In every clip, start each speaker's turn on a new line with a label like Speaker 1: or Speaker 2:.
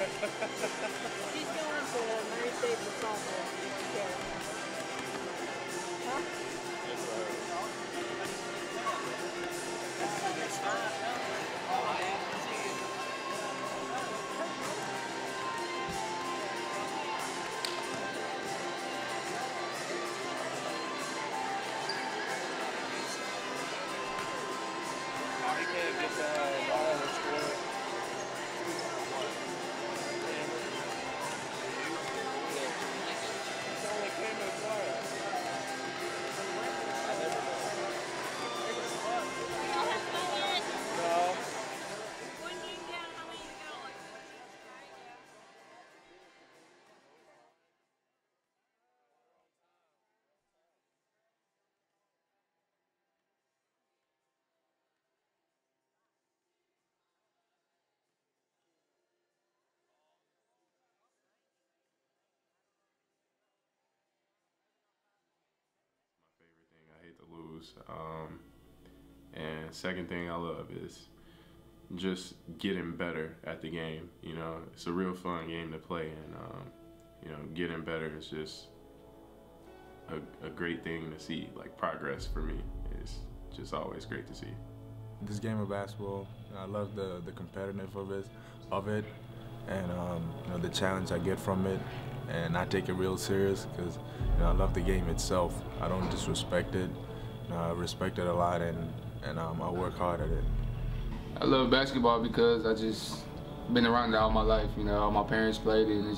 Speaker 1: She's going to Murray State for softball. Yeah. Huh?
Speaker 2: You can't get the wireless score. It's only came in class. No.
Speaker 1: One game down, how many you going?
Speaker 3: Favorite thing, I hate to lose. And second thing I love is just getting better at the game. You know, it's a real fun game to play, and you know, getting better is just a great thing to see. Like, progress for me is just always great to see.
Speaker 4: This game of basketball, I love the competitiveness of it, and you know, the challenge I get from it, and I take it real serious because, you know, I love the game itself. I don't disrespect it. You know, I respect it a lot, and I work hard at it.
Speaker 5: I love basketball because I just been around it all my life. You know, all my parents played it, and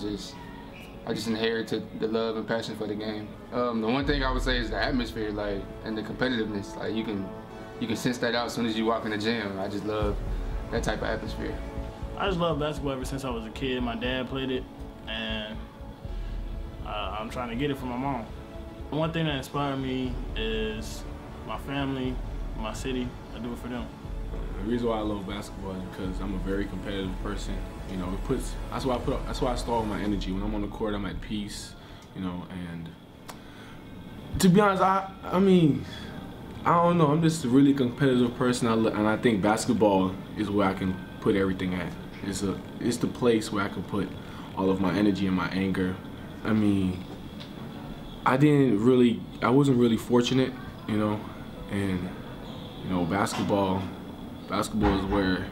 Speaker 5: I just inherited the love and passion for the game. The one thing I would say is the atmosphere, like, and the competitiveness. Like, you can sense that out as soon as you walk in the gym. I just love that type of atmosphere.
Speaker 6: I just love basketball ever since I was a kid. My dad played it, and I'm trying to get it from my mom. One thing that inspired me is my family, my city. I do it for them.
Speaker 7: The reason why I love basketball is because I'm a very competitive person. You know, that's why I store all my energy. When I'm on the court, I'm at peace. You know, and to be honest, I mean, I don't know. I'm just a really competitive person, and I think basketball is where I can put everything at. It's the place where I can put all of my energy and my anger. I mean, I wasn't really fortunate, you know, and you know, basketball is where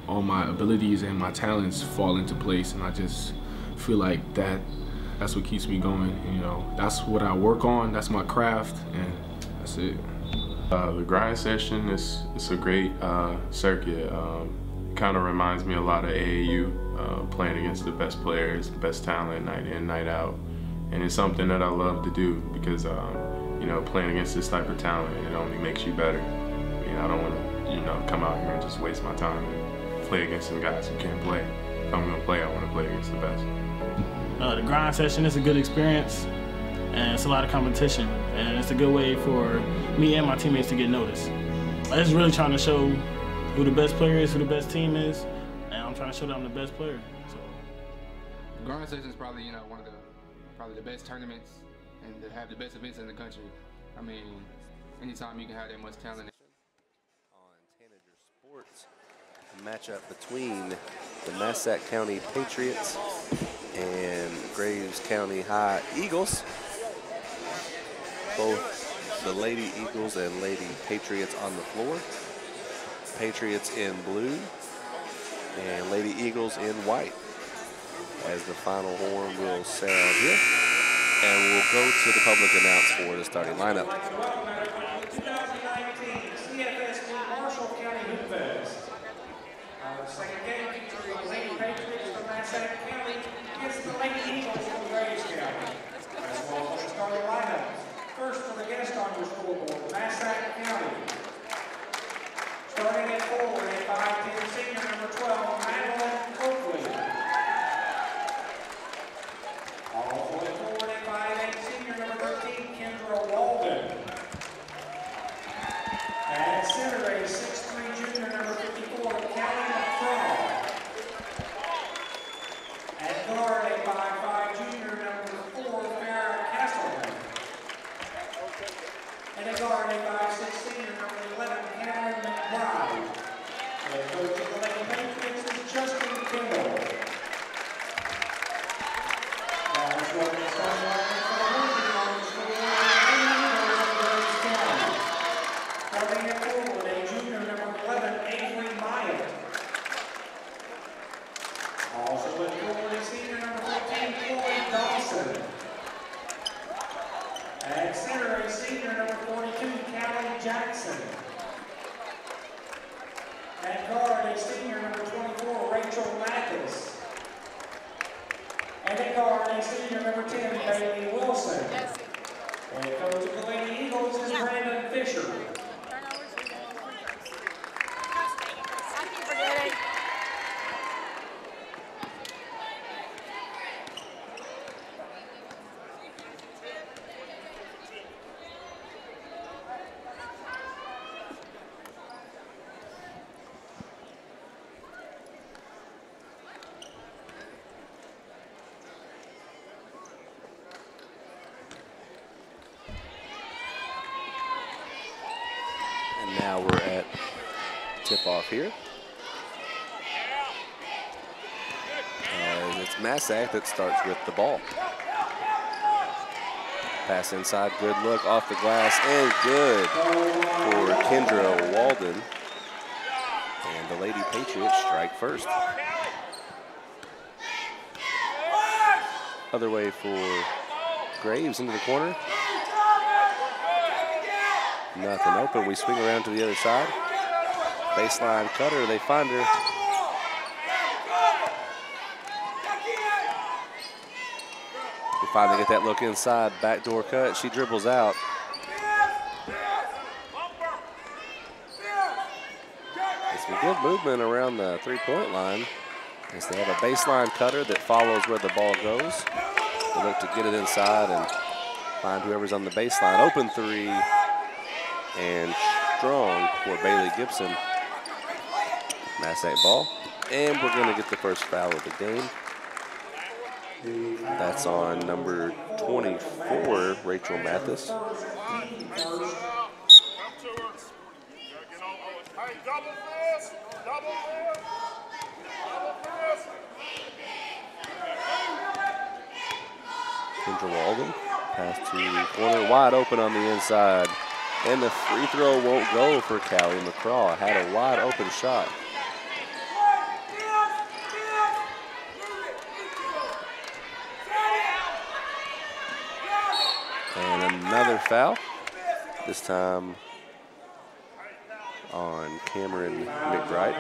Speaker 7: all my abilities and my talents fall into place, and I just feel like that's what keeps me going. You know, that's what I work on. That's my craft, and that's it.
Speaker 3: The grind session is a great circuit. Kind of reminds me a lot of AAU, playing against the best players, the best talent, night in, night out. And it's something that I love to do because, you know, playing against this type of talent, it only makes you better. I mean, I don't want to, you know, come out here and just waste my time and play against some guys who can't play. If I'm going to play, I want to play against the best.
Speaker 6: The grind session is a good experience, and it's a lot of competition, and it's a good way for me and my teammates to get noticed. I'm just really trying to show who the best player is, who the best team is, and I'm trying to show that I'm the best player. So,
Speaker 5: The grind session is probably, you know, one of the best tournaments and to have the best events in the country. I mean, anytime you can have that much talent.
Speaker 8: On Tanager Sports, a matchup between the Massac County Patriots and Graves County High Eagles. Both the Lady Eagles and Lady Patriots on the floor. Patriots in blue and Lady Eagles in white. As the final horn will sound here, and we'll go to the public announce for the starting lineup.
Speaker 9: 2019 CFSB Marshall County Hoopfest. Our second game featuring the Lady Patriots from Massac County against the Lady Eagles from Graves County. As well as the starting lineup. First for the guest on your scoreboard, Massac County. Starting at forward, a 5'10" senior, number 12, Madeline Oakley. All the way forward at 5'8", senior, number 13, Kendra Walden. At center, a 6'3", junior, number 54, Callie McCraw. At guard, a 5'5", junior, number 4, Farrah Castleman. And a guard, a 5'6", senior, number 11, Cameron McBride. Head coach of the Lady Patriots is Justin Kendall. That card is senior number 24, Rachel Mathis. And that card is senior number 10, Bailey Wilson. And coach of the Lady Eagles is Brandon Fisher.
Speaker 8: Now we're at tip-off here. And it's Massac that starts with the ball. Pass inside, good look off the glass, and good for Kendra Walden. And the Lady Patriots strike first. Other way for Graves into the corner. Nothing open. We swing around to the other side. Baseline cutter. They find her. We finally get that look inside. Backdoor cut. She dribbles out. It's some good movement around the three-point line as they have a baseline cutter that follows where the ball goes. They look to get it inside and find whoever's on the baseline. Open three. And strong for Bailey Gibson. Massac ball. And we're going to get the first foul of the game. That's on number 24, Rachel Mathis. Kendra Walden. Pass to the corner. Wide open on the inside. And the free throw won't go for Callie McCraw. Had a wide open shot. And another foul. This time on Cameron McBride.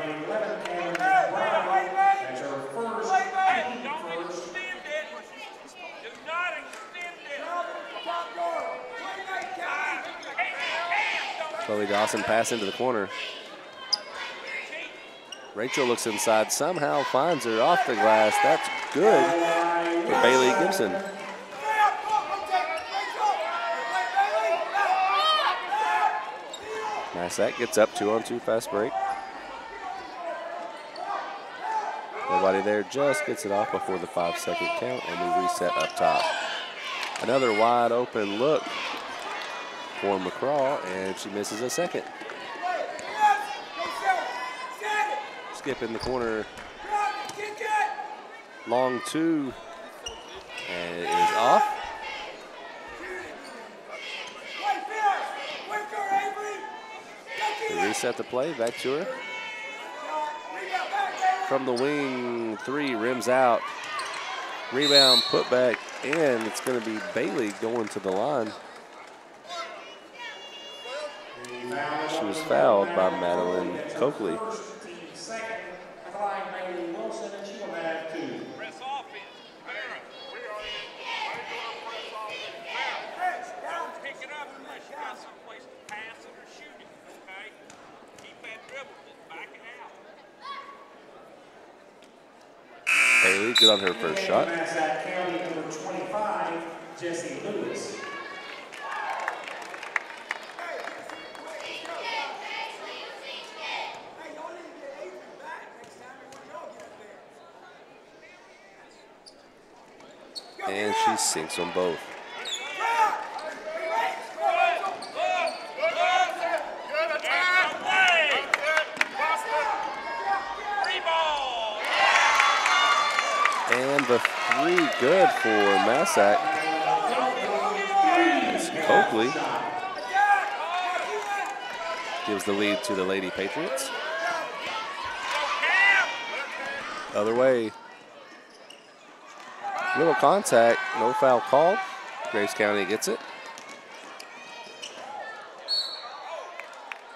Speaker 8: Chloe Dawson pass into the corner. Rachel looks inside, somehow finds her off the glass. That's good for Bailey Gibson. Massac gets up 2-on-2 fast break. Nobody there, just gets it off before the 5-second count, and we reset up top. Another wide open look for McCraw, and she misses a second. Skip in the corner. Long two, and it is off. They reset the play, back to her. From the wing, three, rims out. Rebound, put back, and it's going to be Bailey going to the line. She was fouled by Madeline Coakley. Bailey, good on her first shot.
Speaker 9: Massac County number 25, Jesse Lewis.
Speaker 8: And she sinks them both. And the three good for Massac. It's Coakley. Gives the lead to the Lady Patriots. Other way. Little contact, no foul called. Grace County gets it.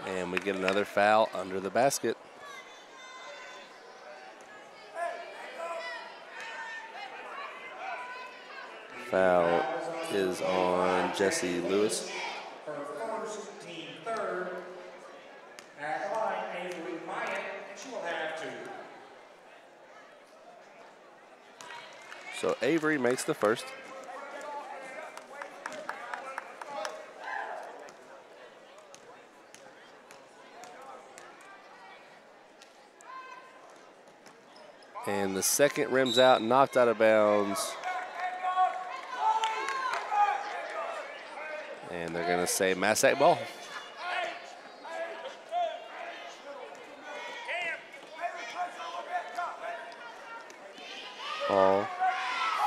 Speaker 8: And we get another foul under the basket. Foul is on Jesse Lewis.
Speaker 9: Her first, team third. At the line, Avery Myatt, and she will have 2.
Speaker 8: So Avery makes the first. And the second rims out, knocked out of bounds. And they're gonna say Massac ball. Ball,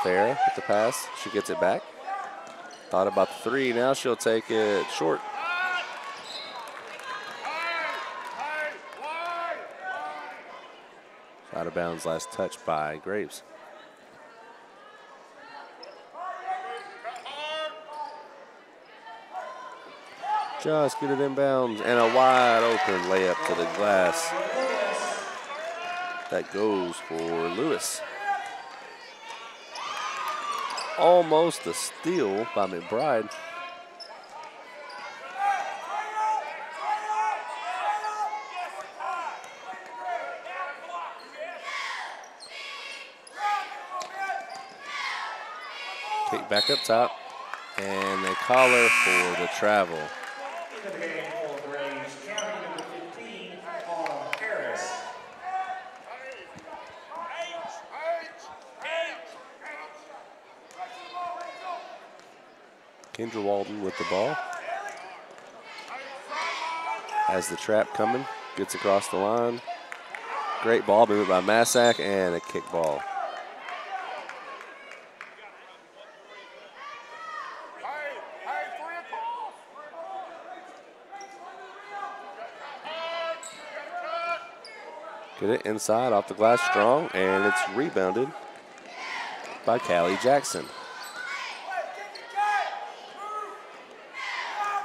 Speaker 8: Farrah with the pass, she gets it back. Thought about the 3, now she'll take it short. Out of bounds, last touch by Graves. Just get it inbounds and a wide open layup to the glass. That goes for Lewis. Almost a steal by McBride. Kick back up top, and they call her for the travel.
Speaker 9: Into the game for Graves County, number 15, Autumn Harris.
Speaker 8: Kendra Walden with the ball. Has the trap coming, gets across the line. Great ball movement by Massac and a kick ball. Get it inside off the glass strong, and it's rebounded by Callie Jackson.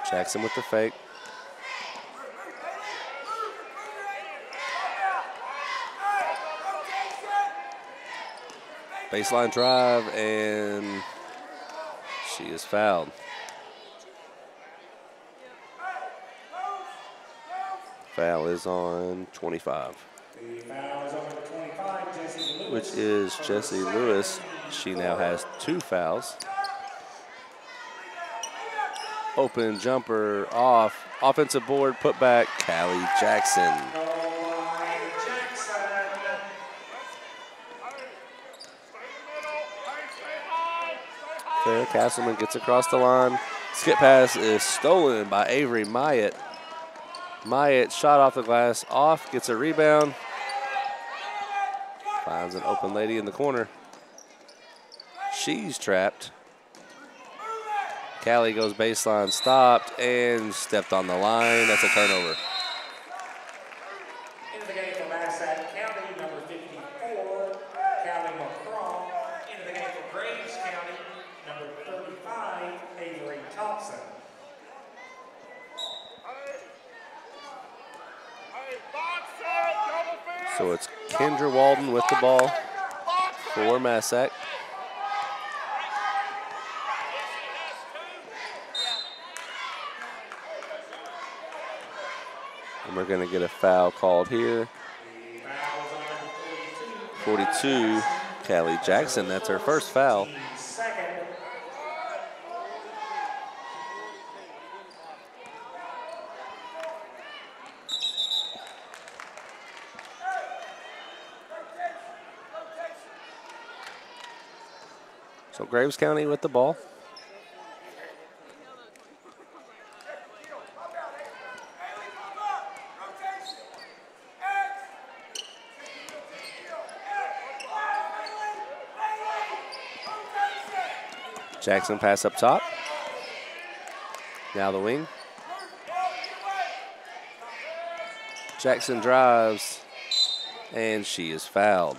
Speaker 8: Jackson with the fake. Baseline drive, and she is fouled. Foul is on 25.
Speaker 9: The foul is on number 25, Jesse Lewis.
Speaker 8: Which is Jesse Lewis. She now has 2 fouls. Open jumper off. Offensive board, put back, Callie Jackson. Farrah Castleman gets across the line. Skip pass is stolen by Avery Myatt. Myatt shot off the glass, off, gets a rebound. Finds an open lady in the corner. She's trapped. Callie goes baseline, stopped, and stepped on the line. That's a turnover.
Speaker 9: Into the game for Massac County, number 54, Callie McCraw. Into the game for Graves County, number 35, Avery Thompson.
Speaker 8: So it's Kendra Walden with the ball for Massac. And we're going to get a foul called here. 42, Callie Jackson. That's her first foul. So Graves County with the ball. Jackson pass up top. Now the wing. Jackson drives, and she is fouled.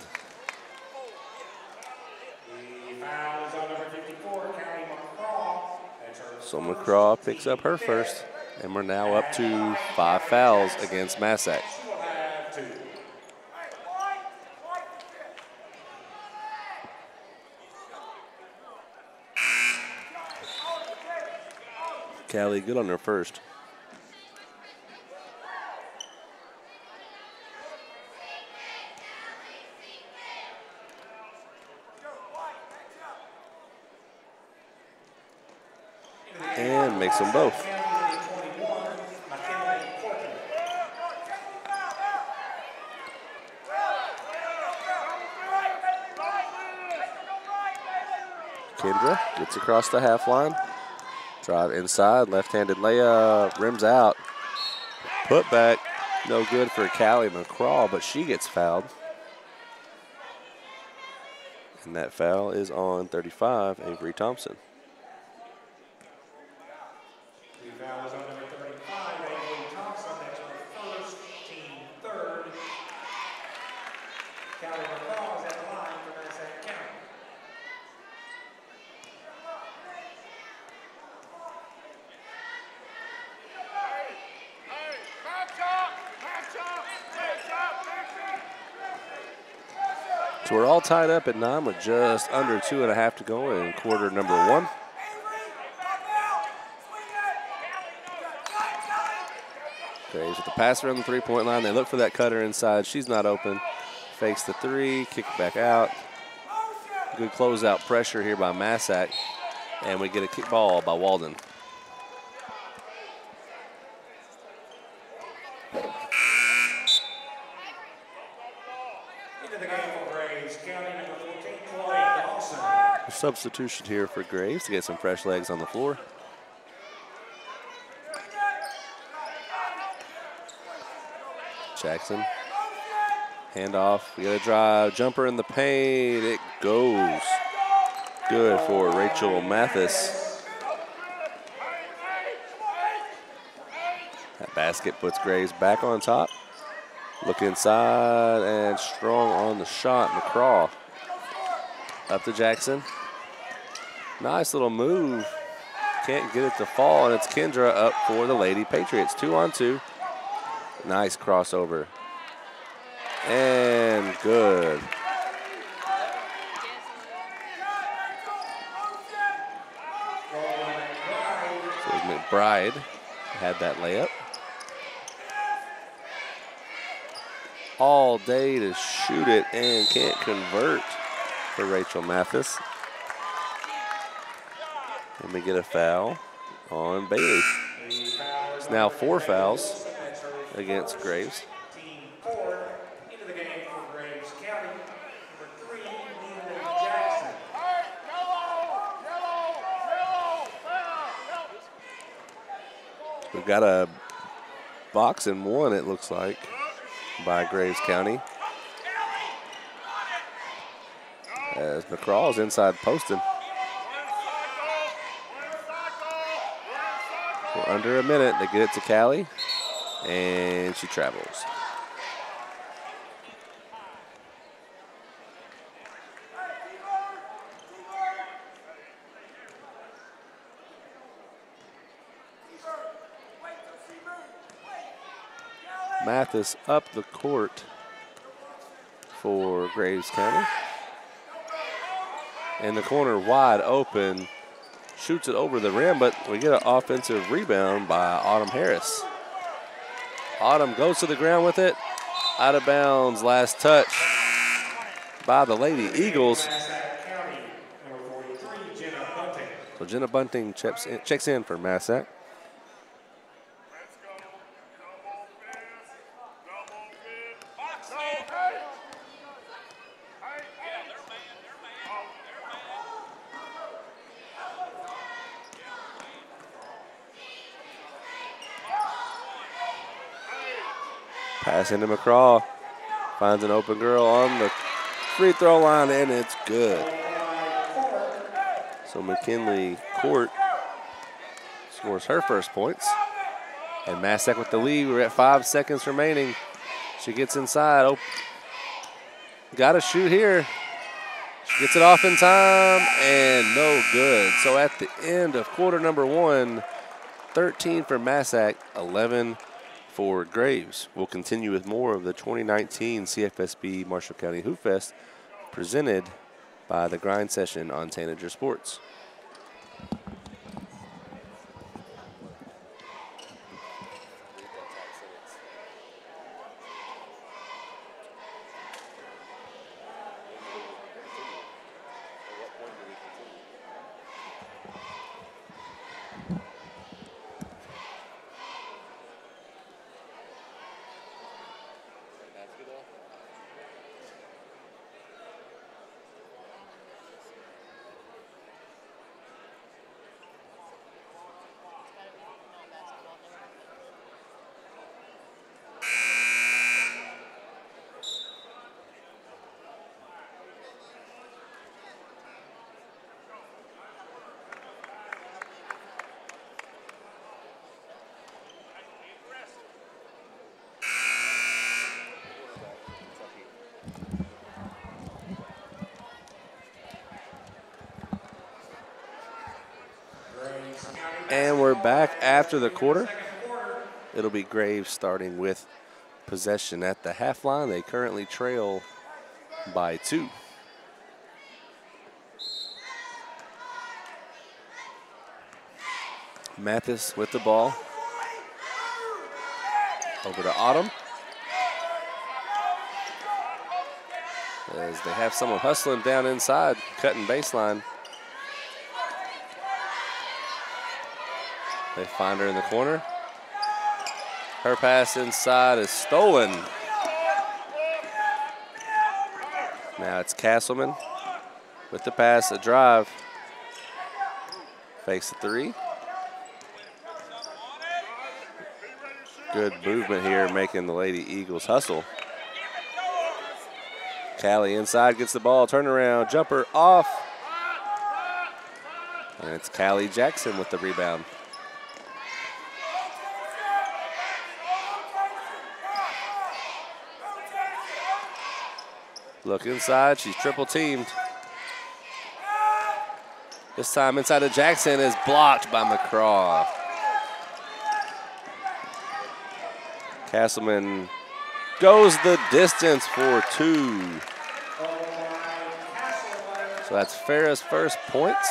Speaker 8: So McCraw picks up her first, and we're now up to 5 fouls against Massac. Callie good on her first. And makes them both. Kendra gets across the half line. Drive inside, left-handed layup, rims out. Put back, no good for Callie McCraw, but she gets fouled. And that foul is on 35, Avery Thompson.
Speaker 9: The foul is on number 35, Avery Thompson. That's her first, team third. Callie McCraw is at the line for Massac County.
Speaker 8: So we're all tied up at 9 with just under 2.5 to go in quarter number 1. Graves with the pass around the three-point line. They look for that cutter inside. She's not open. Fakes the three, kick it back out. Good closeout pressure here by Massac. And we get a kick ball by Walden.
Speaker 9: Into the game for Graves County, number 14, Chloe Dawson.
Speaker 8: A substitution here for Graves to get some fresh legs on the floor. Jackson. Handoff. We got a drive. Jumper in the paint. It goes. Good for Rachel Mathis. That basket puts Graves back on top. Look inside and strong on the shot. McCraw up to Jackson. Nice little move. Can't get it to fall, and it's Kendra up for the Lady Patriots. 2-on-2. Nice crossover. And good. So McBride had that layup. All day to shoot it and can't convert for Rachel Mathis. And we get a foul on Bailey. It's now 4 fouls against Graves.
Speaker 9: Team 4 into the game for Graves County, number 3, Leland Jackson.
Speaker 8: We've got a box and one, it looks like, by Graves County. As McCraw's inside posting. For under a minute, they get it to Callie, and she travels. Mathis up the court for Graves County. In the corner, wide open. Shoots it over the rim, but we get an offensive rebound by Autumn Harris. Autumn goes to the ground with it. Out of bounds, last touch by the Lady Eagles. So Jenna Bunting checks in for Massac. Pass into McCraw. Finds an open girl on the free throw line, and it's good. So McKinley Court scores her first points. And Massac with the lead. We're at 5 seconds remaining. She gets inside. Oh, got to shoot here. She gets it off in time, and no good. So at the end of quarter number 1, 13 for Massac, 11 for Graves. We'll continue with more of the 2019 CFSB Marshall County Hoopfest presented by the Grind Session on Tanager Sports. after the quarter. It'll be Graves starting with possession at the half line. They currently trail by 2. Mathis with the ball. Over to Autumn. As they have someone hustling down inside, cutting baseline. They find her in the corner. Her pass inside is stolen. Now it's Castleman with the pass, a drive. Fakes the 3. Good movement here, making the Lady Eagles hustle. Callie inside, gets the ball, turnaround, jumper off. And it's Callie Jackson with the rebound. Look inside, she's triple teamed. This time inside of Jackson is blocked by McCraw. Castleman goes the distance for 2. So that's Farrah's first points.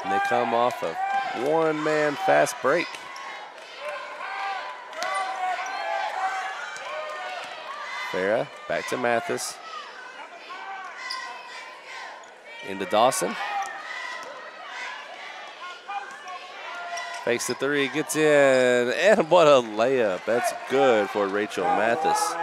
Speaker 8: And they come off a one-man fast break. Farrah back to Mathis. Into Dawson. Fakes the 3, gets in, and what a layup. That's good for Rachel Mathis.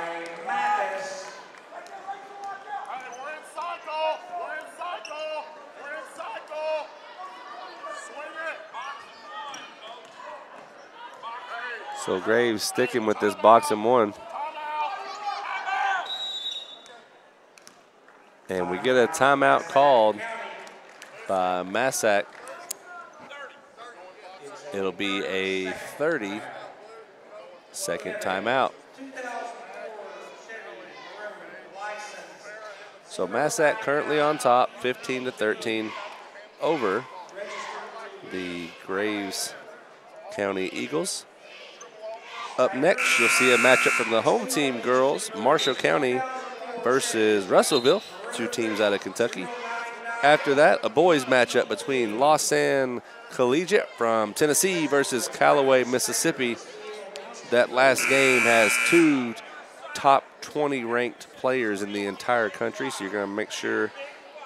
Speaker 8: So Graves sticking with this box and 1. And we get a timeout called by Massac. It'll be a 30-second timeout. So Massac currently on top, 15-13 over the Graves County Eagles. Up next, you'll see a matchup from the home team girls, Marshall County versus Russellville, 2 teams out of Kentucky. After that, a boys matchup between Lausanne Collegiate from Tennessee versus Callaway, Mississippi. That last game has 2 top 20 ranked players in the entire country, so you're going to make sure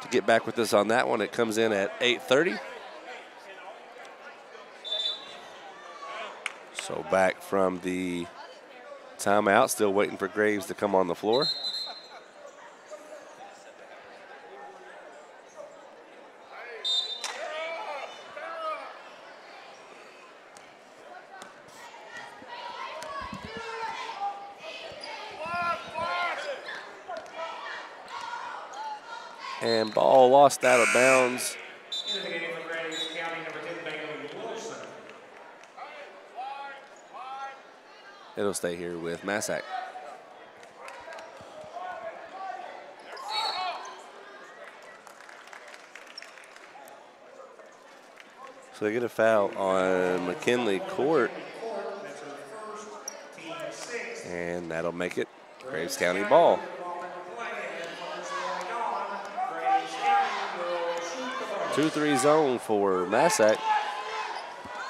Speaker 8: to get back with us on that one. It comes in at 8:30. So back from the timeout, still waiting for Graves to come on the floor. And ball lost out of bounds. It'll stay here with Massac. So they get a foul on McKinley Court. And that'll make it Graves County ball. 2-3 zone for Massac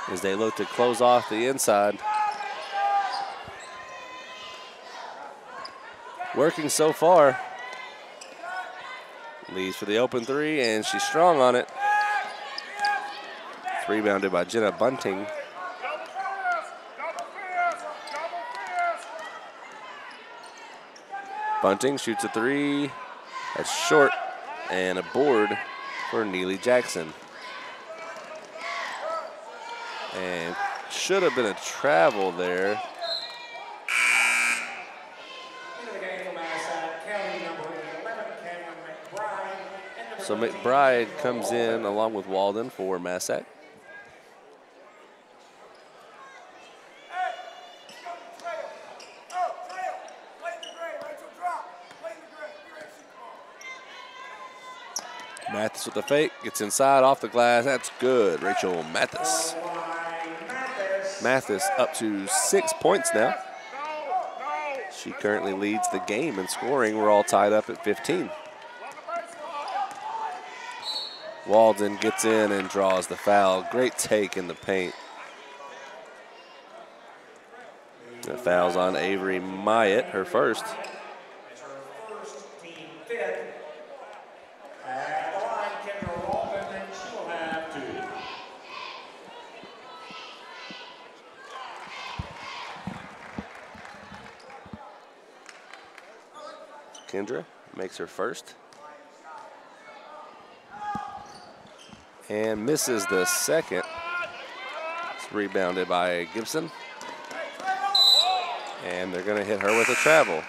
Speaker 8: as they look to close off the inside. Working so far. Leads for the open 3, and she's strong on it. It's rebounded by Jenna Bunting. Bunting shoots a 3. That's short, and a board for Neely Jackson. And should have been a travel there. So McBride comes in along with Walden for Massac. Mathis with the fake, gets inside, off the glass. That's good, Rachel Mathis. Mathis up to 6 points now. She currently leads the game in scoring. We're all tied up at 15. Walden gets in and draws the foul. Great take in the paint. The foul's on Avery Myatt, her first.
Speaker 9: That's her first, team fifth. At the line, Kendra Walden, and she will have 2.
Speaker 8: Kendra makes her first. And misses the second. It's rebounded by Gibson. And they're going to hit her with a travel.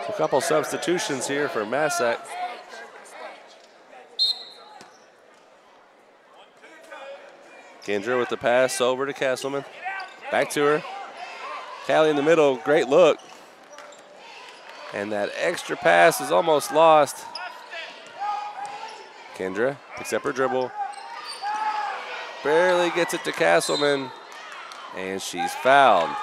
Speaker 8: A couple substitutions here for Massac. Kendra with the pass over to Castleman. Back to her. Callie in the middle, great look. And that extra pass is almost lost. Kendra picks up her dribble. Barely gets it to Castleman. And she's fouled.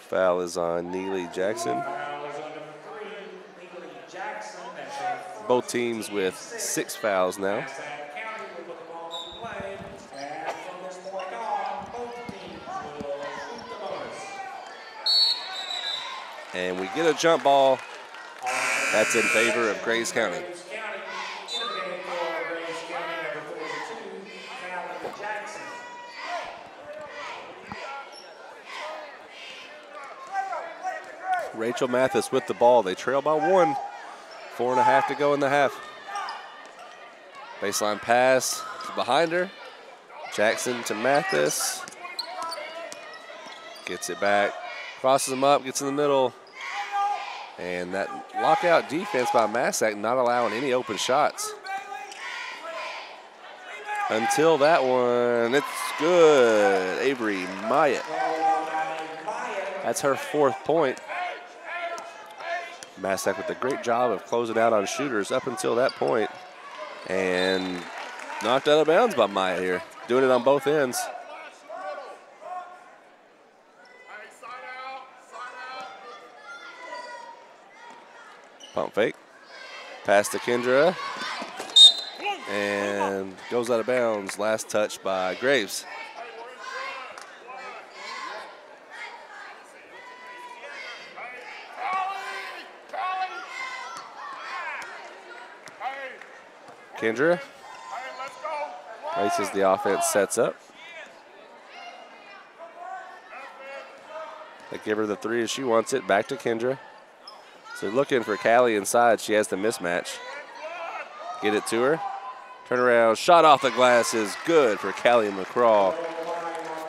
Speaker 8: Foul is on Neely Jackson. Both teams with 6 fouls now. And we get a jump ball. That's in favor of Grays County. Rachel Mathis with the ball. They trail by 1. 4.5 to go in the half. Baseline pass behind her. Jackson to Mathis. Gets it back. Crosses them up, gets in the middle. And that lockout defense by Massac not allowing any open shots. Until that one, it's good. Avery Myatt. That's her 4th point. Massac with a great job of closing out on shooters up until that point. And knocked out of bounds by Myatt here. Doing it on both ends. Pump fake. Pass to Kendra. And goes out of bounds. Last touch by Graves. Kendra. Races the offense, sets up. They give her the 3 as she wants it. Back to Kendra. So looking for Callie inside. She has the mismatch. Get it to her. Turn around. Shot off the glass is good for Callie McCraw.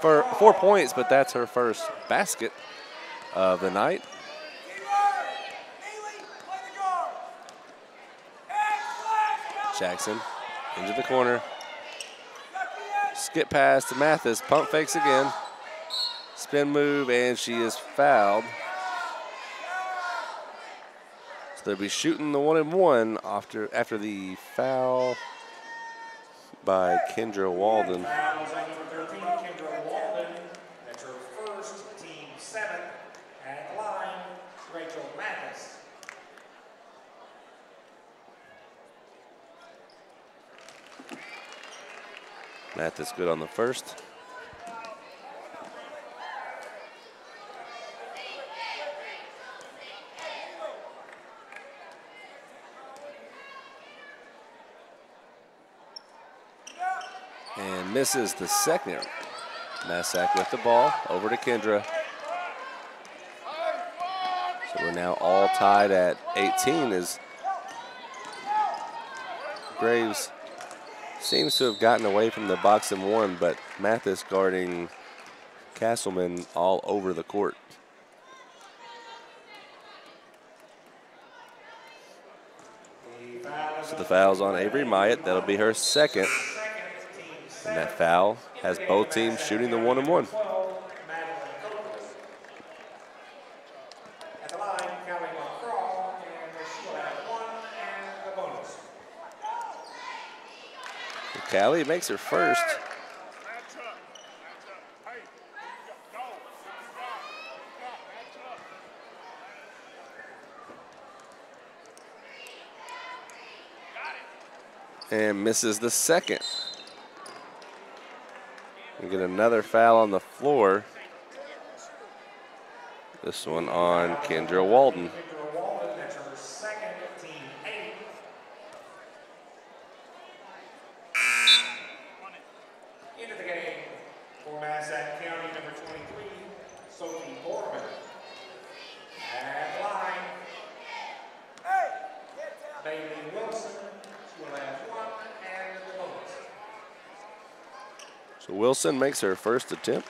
Speaker 8: For 4 points, but that's her first basket of the night. Jackson into the corner. Skip pass to Mathis. Pump fakes again. Spin move, and she is fouled. So they'll be shooting the 1-and-1 after the foul by Kendra Walden.
Speaker 9: Fouls on number 13, Kendra Walden. That's her first, team 7. At the line, Rachel Mathis.
Speaker 8: Mathis good on the first. And misses the second. Massac with the ball, over to Kendra. So we're now all tied at 18 as Graves seems to have gotten away from the box and 1, but Mathis guarding Castleman all over the court. So the foul's on Avery Myatt. That'll be her second. And that foul has both teams shooting the 1-and-1.
Speaker 9: At the line, Callie McCraw, and she will have 1 and the bonus.
Speaker 8: Callie makes her first. And misses the second. We get another foul on the floor. This one on Kendra Walden.
Speaker 9: Kendra Walden, that's her second, team 8. Into the game for Massac County, number 23, Sophie Borman. At the line, Bailey Wilson, she will have 1 and the bonus.
Speaker 8: So Wilson makes her first attempt.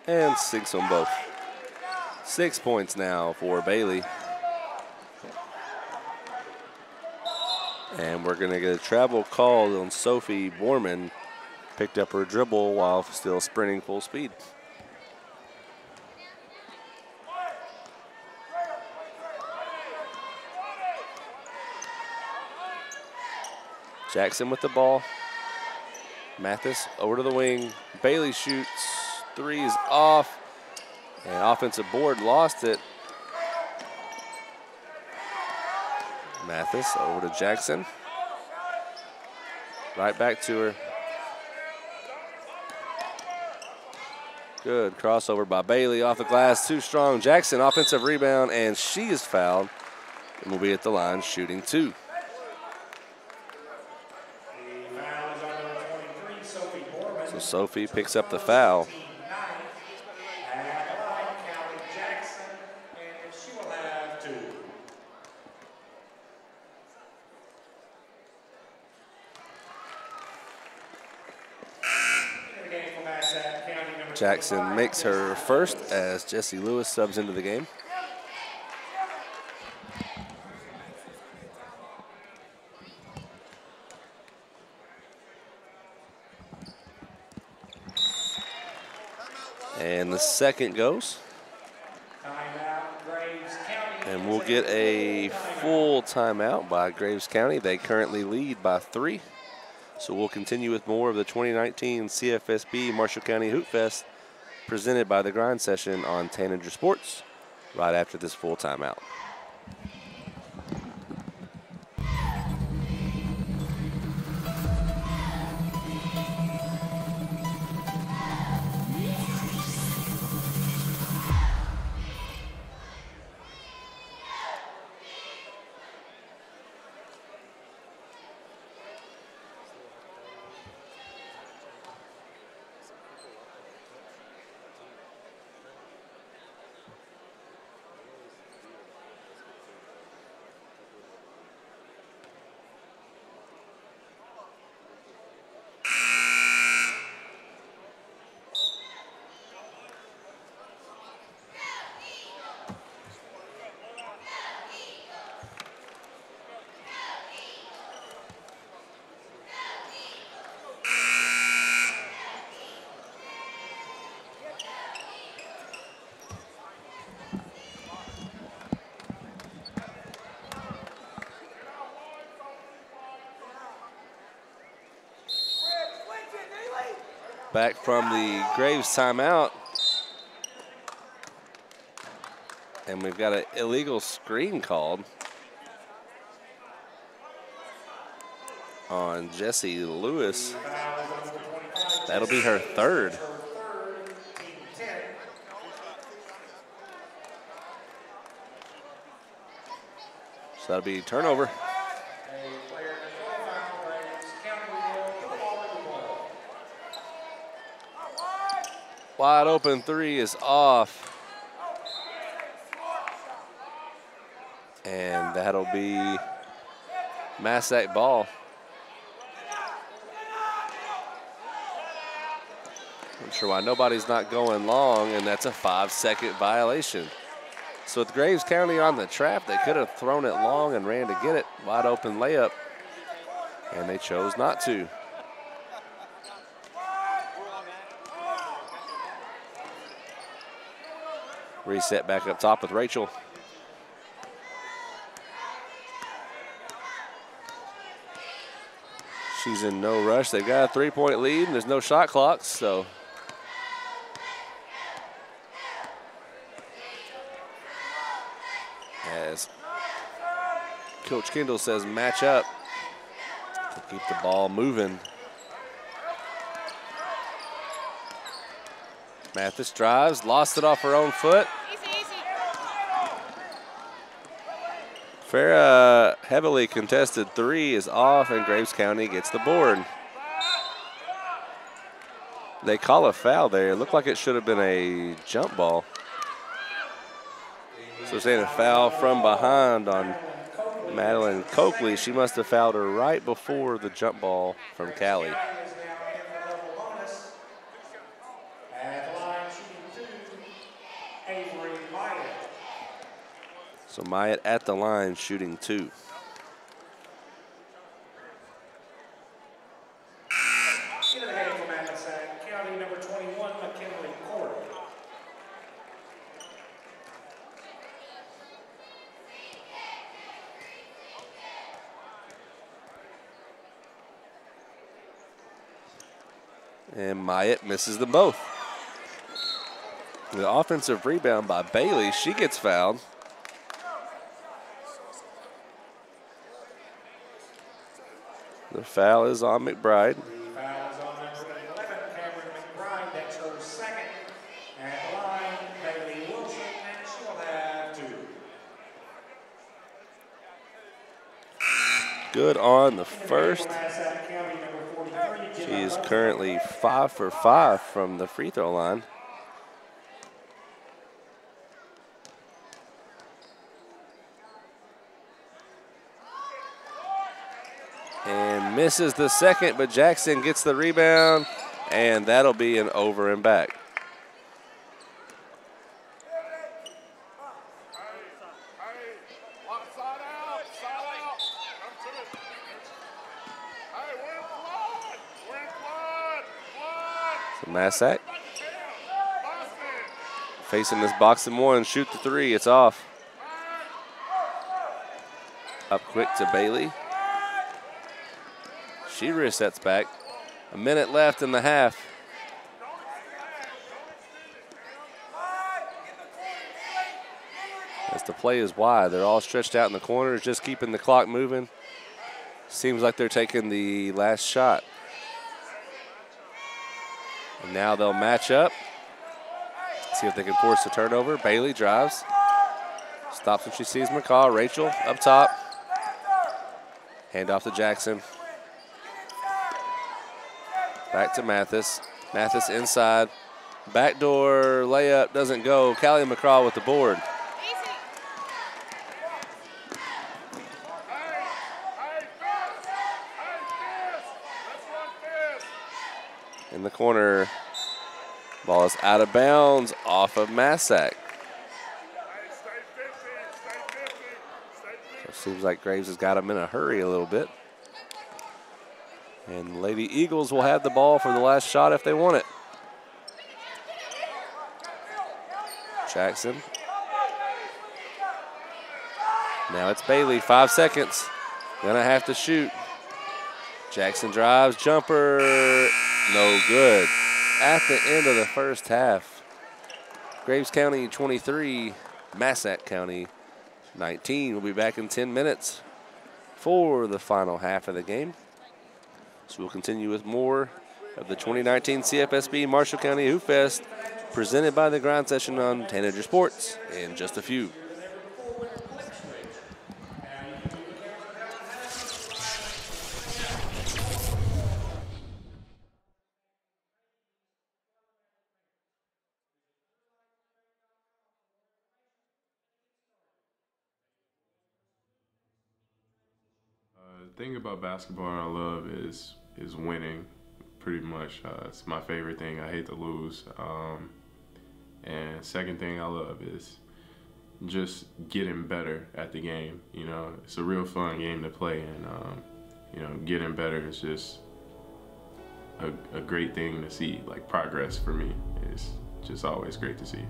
Speaker 8: And sinks on both. 6 points now for Bailey. And we're going to get a travel call on Sophie Borman. Picked up her dribble while still sprinting full speed. Jackson with the ball. Mathis over to the wing. Bailey shoots. 3 is off. And offensive board lost it. Mathis over to Jackson. Right back to her. Good crossover by Bailey off the glass. Too strong. Jackson offensive rebound, and she is fouled. And will be at the line shooting 2. So Sophie picks up the foul. Jackson makes her first as Jessie Lewis subs into the game. And the second goes. And we'll get a full timeout by Graves County. They currently lead by 3. So we'll continue with more of the 2019 CFSB Marshall County Hoopfest presented by the Grind Session on Tanager Sports right after this full timeout. Back from the Graves timeout. And we've got an illegal screen called on Jessie Lewis. That'll be her third. So that'll be turnover. Wide open 3 is off. And that'll be Massac ball. Not sure why nobody's not going long, and that's a 5-second violation. So with Graves County on the trap, they could have thrown it long and ran to get it. Wide open layup, and they chose not to. Reset back up top with Rachel. She's in no rush. They've got a 3-point lead, and there's no shot clocks, so. As Coach Kendall says, match up to keep the ball moving. Mathis drives, lost it off her own foot. Farrah heavily contested three is off, and Graves County gets the board. They call a foul there. It looked like it should have been a jump ball. So saying a foul from behind on Madeline Coakley. She must have fouled her right before the jump ball from Callie. So Myatt at the line shooting 2.
Speaker 9: Into the game for Massac County, number 21, McKinley Court.
Speaker 8: And Myatt misses them both. The offensive rebound by Bailey. She gets fouled. The foul is on McBride.
Speaker 9: The foul is on number 11, Cameron McBride. That's her second. At the line, Bailey Wilson, and she'll have 2.
Speaker 8: Good on the first. She is currently 5 for 5 from the free throw line. And misses the second, but Jackson gets the rebound, and that'll be an over and back. So Massac facing this box and one, shoot the three, it's off. Up quick to Bailey. She resets back. A minute left in the half. As the play is wide, they're all stretched out in the corners, just keeping the clock moving. Seems like they're taking the last shot. And now they'll match up. See if they can force a turnover. Bailey drives. Stops when she sees McCaw. Rachel up top. Hand off to Jackson. Back to Mathis. Mathis inside. Backdoor layup doesn't go. Callie McCraw with the board. In the corner. Ball is out of bounds off of Massac. So it seems like Graves has got him in a hurry a little bit. And Lady Eagles will have the ball for the last shot if they want it. Jackson. Now it's Bailey, 5 seconds. Gonna have to shoot. Jackson drives, jumper, no good. At the end of the first half, Graves County 23, Massac County 19. We'll be back in 10 minutes for the final half of the game. So we'll continue with more of the 2019 CFSB Marshall County Hoopfest presented by the Grind Session on Tanager Sports in just a few.
Speaker 3: The thing about basketball I love is winning. pretty much. It's my favorite thing. I hate to lose. And second thing I love is just getting better at the game. You know, it's a real fun game to play, and you know, getting better is just a great thing to see. Like, progress for me is just always great to see.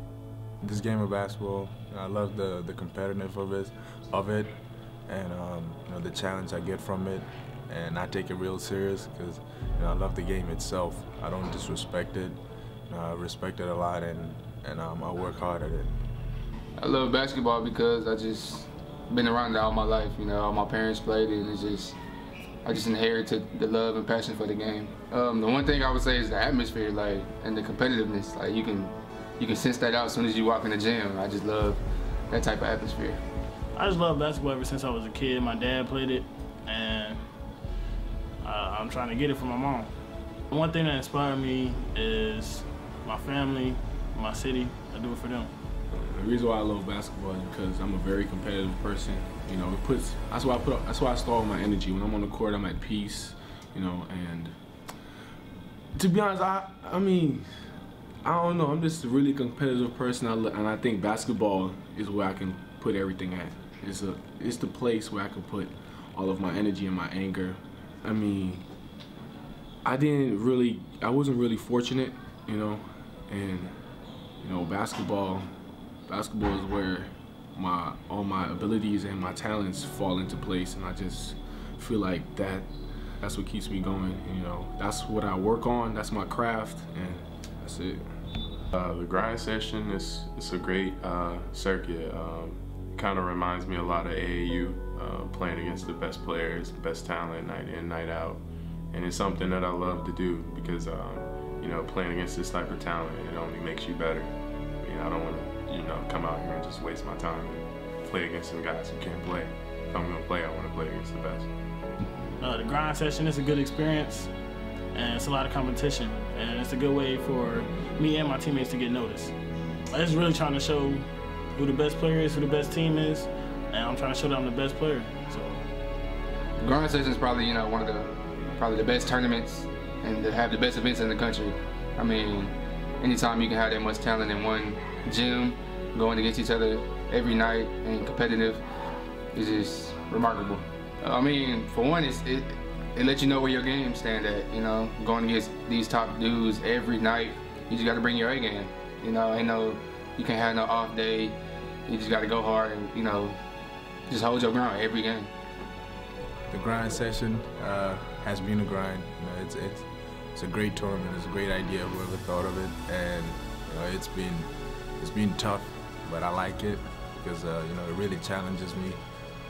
Speaker 4: This game of basketball, I love the competitiveness of it, and you know, the challenge I get from it, and I take it real serious because, you know, I love the game itself. I don't disrespect it. I respect it a lot, and I work hard at it.
Speaker 5: I love basketball because I just been around it all my life. You know, all my parents played it, and I just inherited the love and passion for the game. The one thing I would say is the atmosphere, like, and the competitiveness. Like, you can sense that out as soon as you walk in the gym. I just love that type of atmosphere.
Speaker 6: I just love basketball ever since I was a kid. My dad played it, and I'm trying to get it from my mom. One thing that inspired me is my family, my city. I do it for them.
Speaker 7: The reason why I love basketball is because I'm a very competitive person. You know, that's why I store my energy. When I'm on the court, I'm at peace. You know, and to be honest, I mean, I don't know. I'm just a really competitive person, and I think basketball is where I can put everything at. It's the place where I can put all of my energy and my anger. I mean, I wasn't really fortunate, you know, and you know, basketball is where all my abilities and my talents fall into place, and I just feel like that's what keeps me going. You know, that's what I work on. That's my craft, and that's it.
Speaker 3: The grind session is a great circuit. Kind of reminds me a lot of AAU, playing against the best players, best talent, night in, night out, and it's something that I love to do because you know, playing against this type of talent, it only makes you better. I mean, I don't want to, you know, come out here and just waste my time and play against some guys who can't play. If I'm gonna play, I want to play against the best.
Speaker 6: The grind session is a good experience, and it's a lot of competition, and it's a good way for me and my teammates to get noticed. I'm just really trying to show who the best player is, who the best team is, and I'm trying to show that I'm the best player. So,
Speaker 5: grind session is probably, you know, one of the best tournaments and to have the best events in the country. I mean, anytime you can have that much talent in one gym, going against each other every night and competitive, is just remarkable. I mean, for one, it lets you know where your game stand at. You know, going against these top dudes every night, you just got to bring your A game. You know, you can't have no off day. You just got to go hard and, you know, just hold your ground every game.
Speaker 4: The grind session has been a grind. You know, it's a great tournament. It's a great idea. Whoever thought of it, and you know, it's been tough, but I like it because you know, it really challenges me.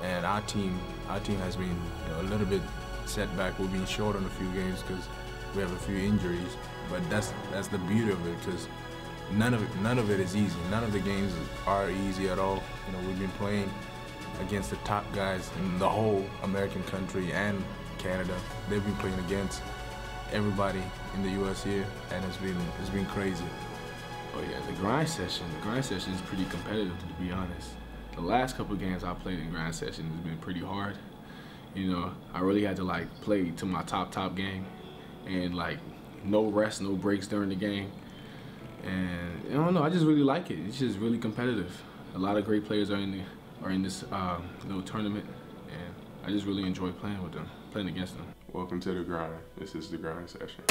Speaker 4: And our team has been, you know, a little bit setback. We've been short on a few games because we have a few injuries. But that's the beauty of it, because none of it is easy. None of the games are easy at all. You know, we've been playing against the top guys in the whole American country and Canada. They've been playing against everybody in the U.S. here, and it's been crazy.
Speaker 7: Oh yeah, the grind session is pretty competitive, to be honest. The last couple of games I played in grind session has been pretty hard. You know, I really had to like play to my top game, and like no rest, no breaks during the game. And I don't know, I just really like it. It's just really competitive. A lot of great players are in this tournament, and I just really enjoy playing with them, playing against them.
Speaker 3: Welcome to the grind. This is the grind session.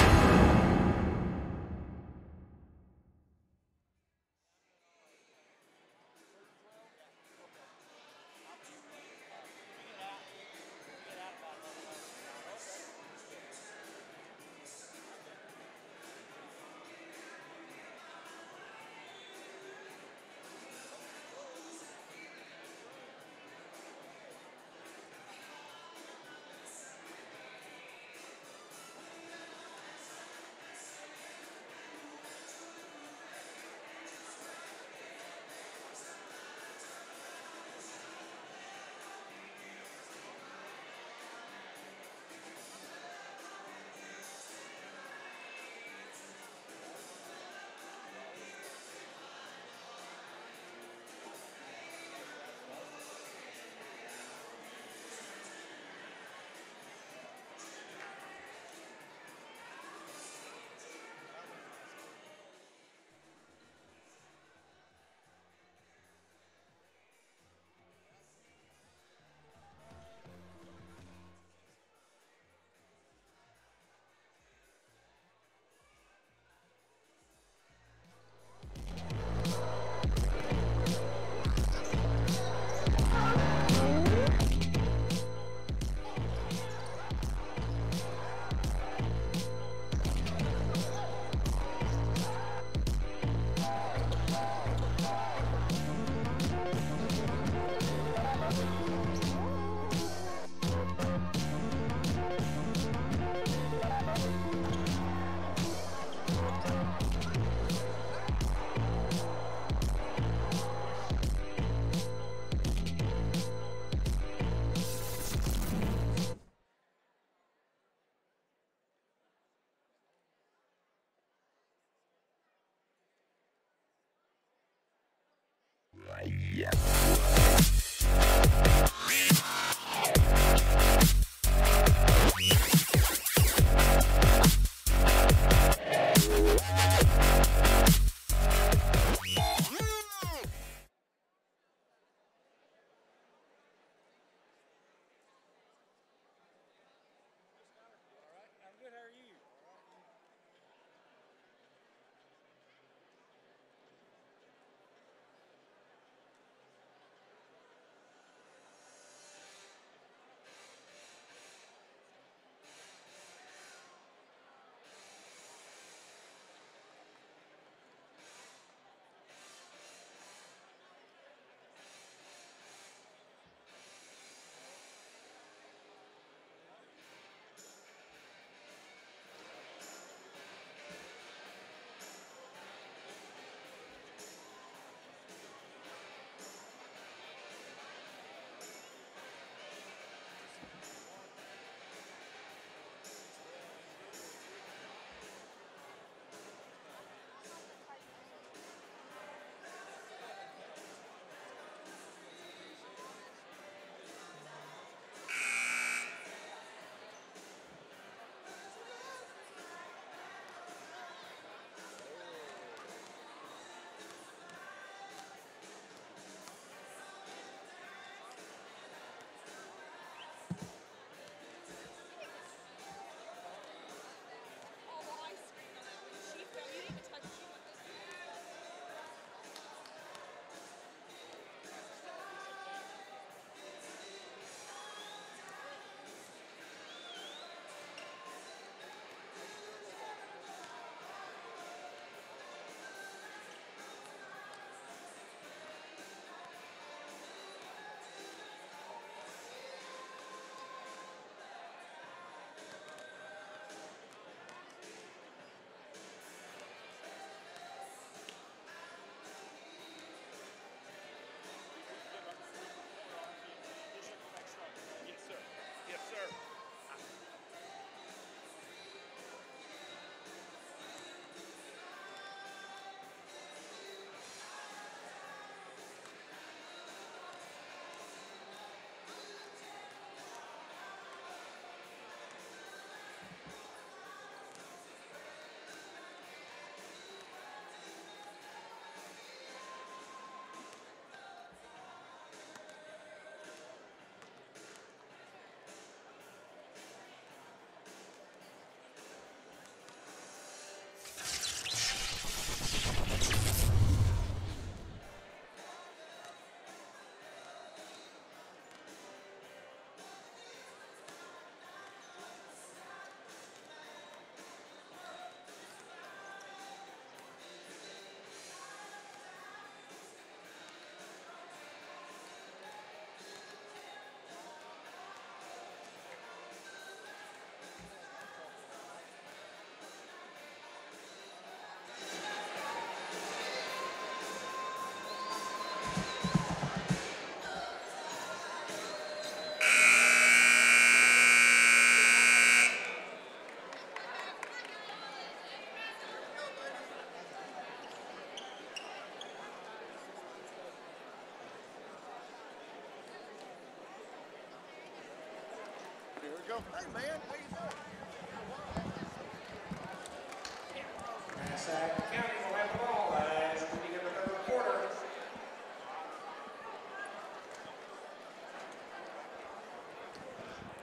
Speaker 9: Massac County will have the ball as we begin the third quarter.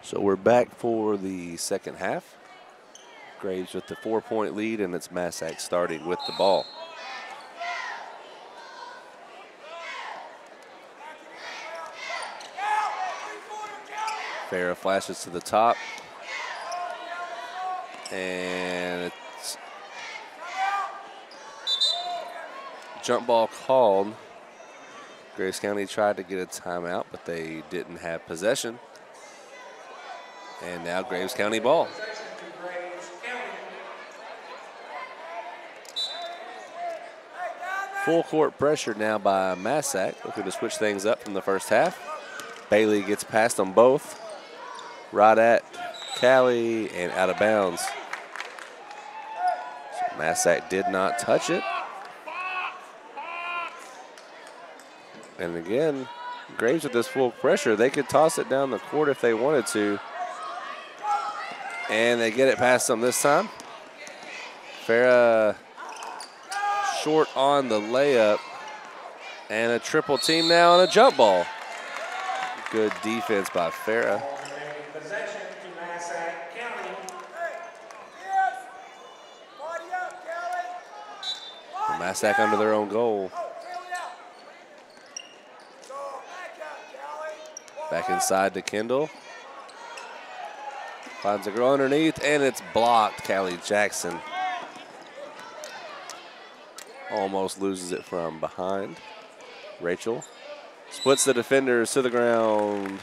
Speaker 8: So we're back for the second half. Graves with the 4-point lead, and it's Massac starting with the ball. Farah flashes to the top. And it's jump ball called. Graves County tried to get a timeout, but they didn't have possession. And now Graves County ball. Full court pressure now by Massac, looking to switch things up from the first half. Bailey gets past them both. Right at Callie and out of bounds. So Massac did not touch it. And again, Graves with this full pressure, they could toss it down the court if they wanted to. And they get it past them this time. Farah short on the layup. And a triple team now on a jump ball. Good defense by Farah.
Speaker 9: Possession to Massac County.
Speaker 8: Massac under their own goal. Back inside to Kendall. Finds a girl underneath, and it's blocked. Callie Jackson almost loses it from behind. Rachel splits the defenders to the ground.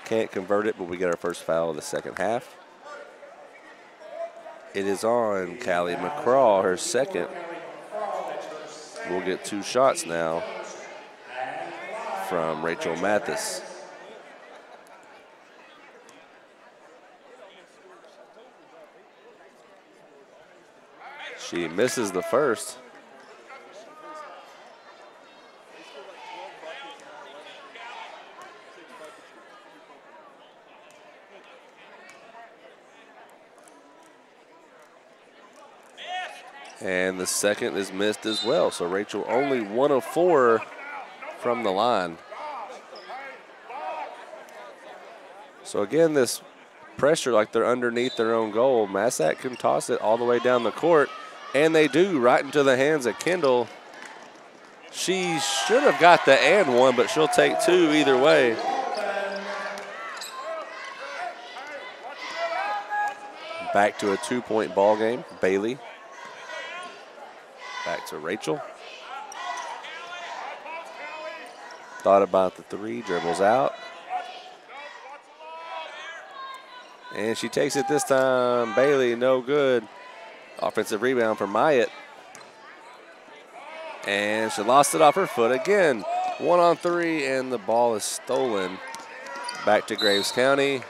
Speaker 8: Can't convert it, but we get our first foul of the second half. It is on Callie McCraw, her second. We'll get 2 shots now from Rachel Mathis. She misses the first. And the second is missed as well. So Rachel only 1 of 4 from the line. So again, this pressure like they're underneath their own goal. Massac can toss it all the way down the court. And they do, right into the hands of Kendall. She should have got the and one, but she'll take 2 either way. Back to a 2-point ball game. Bailey. Back to Rachel. Thought about the 3, dribbles out. And she takes it this time. Bailey, no good. Offensive rebound for Myatt. And she lost it off her foot again. 1 on 3, and the ball is stolen. Back to Graves County.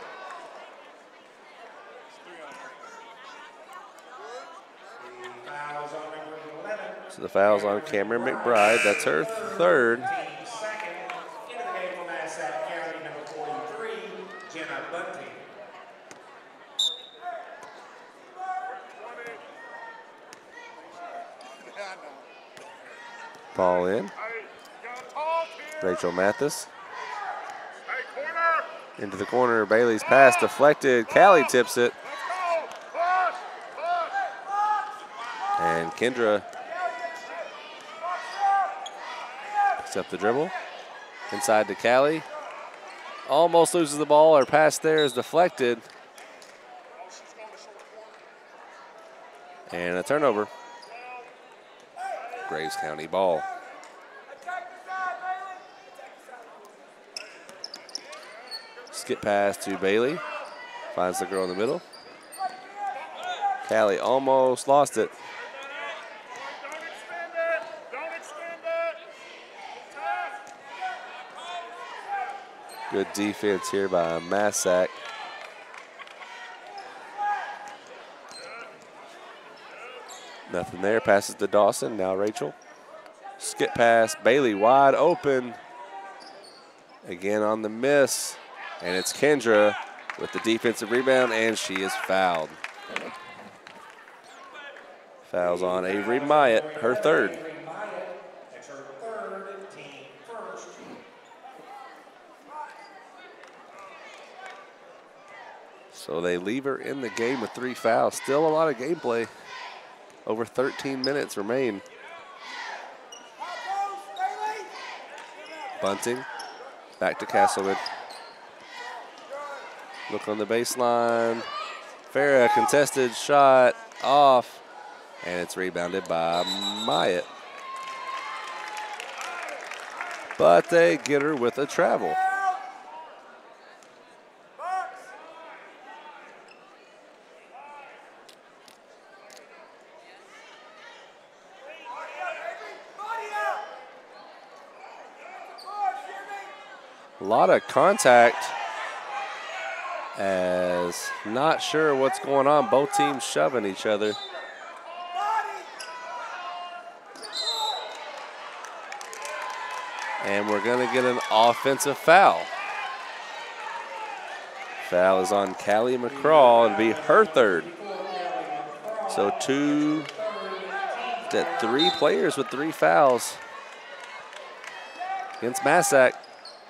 Speaker 8: So the foul's on Cameron McBride. That's her 3rd.
Speaker 9: Into the game for Massac County, number 43, Jenna Bunting.
Speaker 8: Ball in. Rachel Mathis. Into the corner. Bailey's pass deflected. Callie tips it. And Kendra picks up the dribble. Inside to Callie. Almost loses the ball. Her pass there is deflected. And a turnover. Graves County ball. Skip pass to Bailey. Finds the girl in the middle. Callie almost lost it. Good defense here by Massac. Nothing there. Passes to Dawson. Now Rachel. Skip pass. Bailey wide open. Again on the miss. And it's Kendra. with the defensive rebound, and she is fouled. Fouls on Avery Myatt, her third.
Speaker 9: That's her third, team first.
Speaker 8: So they leave her in the game with 3 fouls. Still a lot of gameplay. Over 13 minutes remain. Bunting, back to Castleman. Look on the baseline. Farah, contested shot, off, and it's rebounded by Myatt. But they get her with a travel. A lot of contact, as not sure what's going on. Both teams shoving each other. And we're going to get an offensive foul. Foul is on Callie McCraw. It'll be her third. So 3 players with 3 fouls against Massac.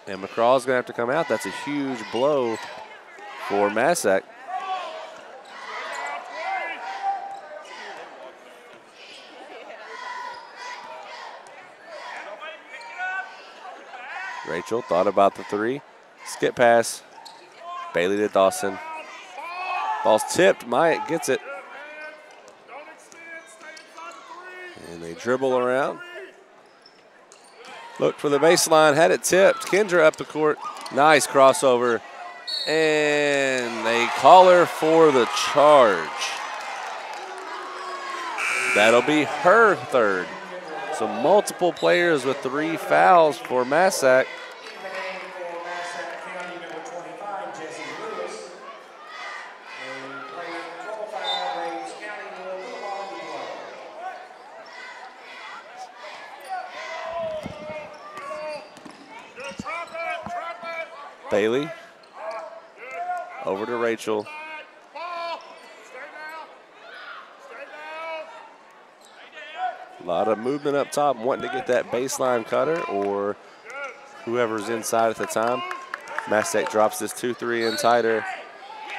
Speaker 8: And McCraw's going to have to come out. That's a huge blow for Massac. Rachel thought about the 3. Skip pass. Bailey to Dawson. Ball's tipped. Myatt gets it. And they dribble around. Looked for the baseline, had it tipped. Kendra up the court. Nice crossover. And they call her for the charge. That'll be her third. So multiple players with 3 fouls for Massac. Bailey over to Rachel. A lot of movement up top, wanting to get that baseline cutter or whoever's inside at the time. Massac drops this 2-3 in tighter,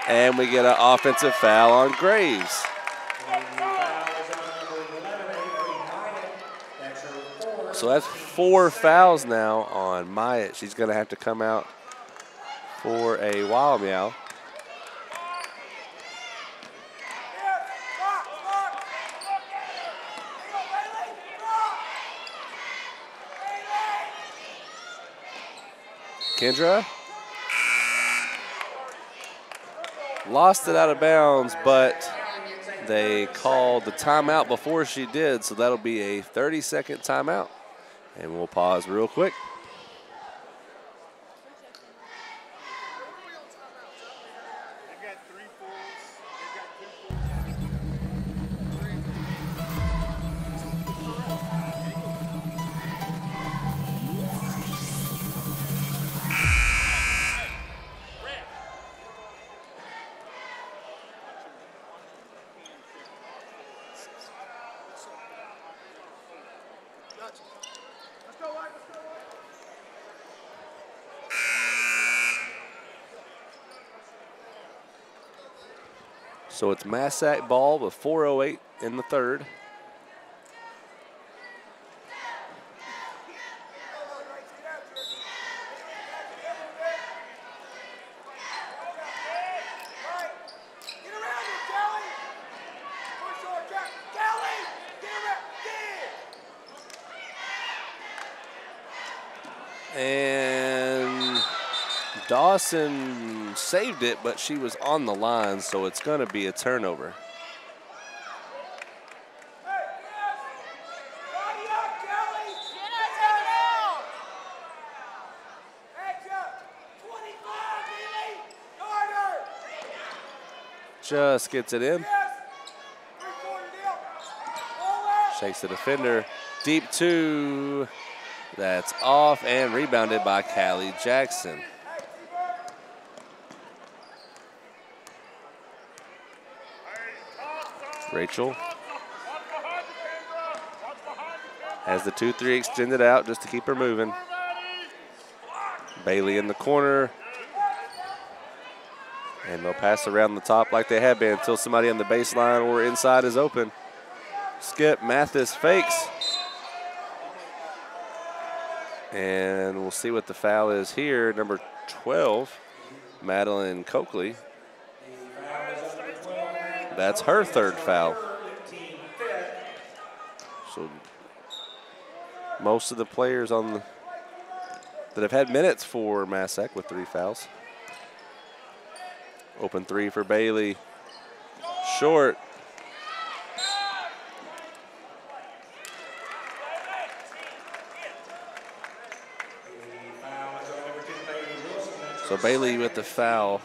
Speaker 8: and we get an offensive foul on Graves. So that's 4 fouls now on Myatt. She's going to have to come out for a wild meow. Kendra lost it out of bounds, but they called the timeout before she did, so that'll be a 30-second timeout. And we'll pause real quick. So it's Massac ball with 4:08 in the third. And Dawson saved it, but she was on the line, so it's going to be a turnover. Just gets it in. Shakes the defender. Deep 2. That's off and rebounded by Callie Jackson. Rachel has the 2-3 extended out just to keep her moving. Bailey in the corner. And they'll pass around the top like they have been until somebody on the baseline or inside is open. Skip, Mathis fakes. And we'll see what the foul is here. Number 12, Madeline Coakley. That's her third foul. So most of the players that have had minutes for Massac with 3 fouls. Open 3 for Bailey. Short. So Bailey with the foul.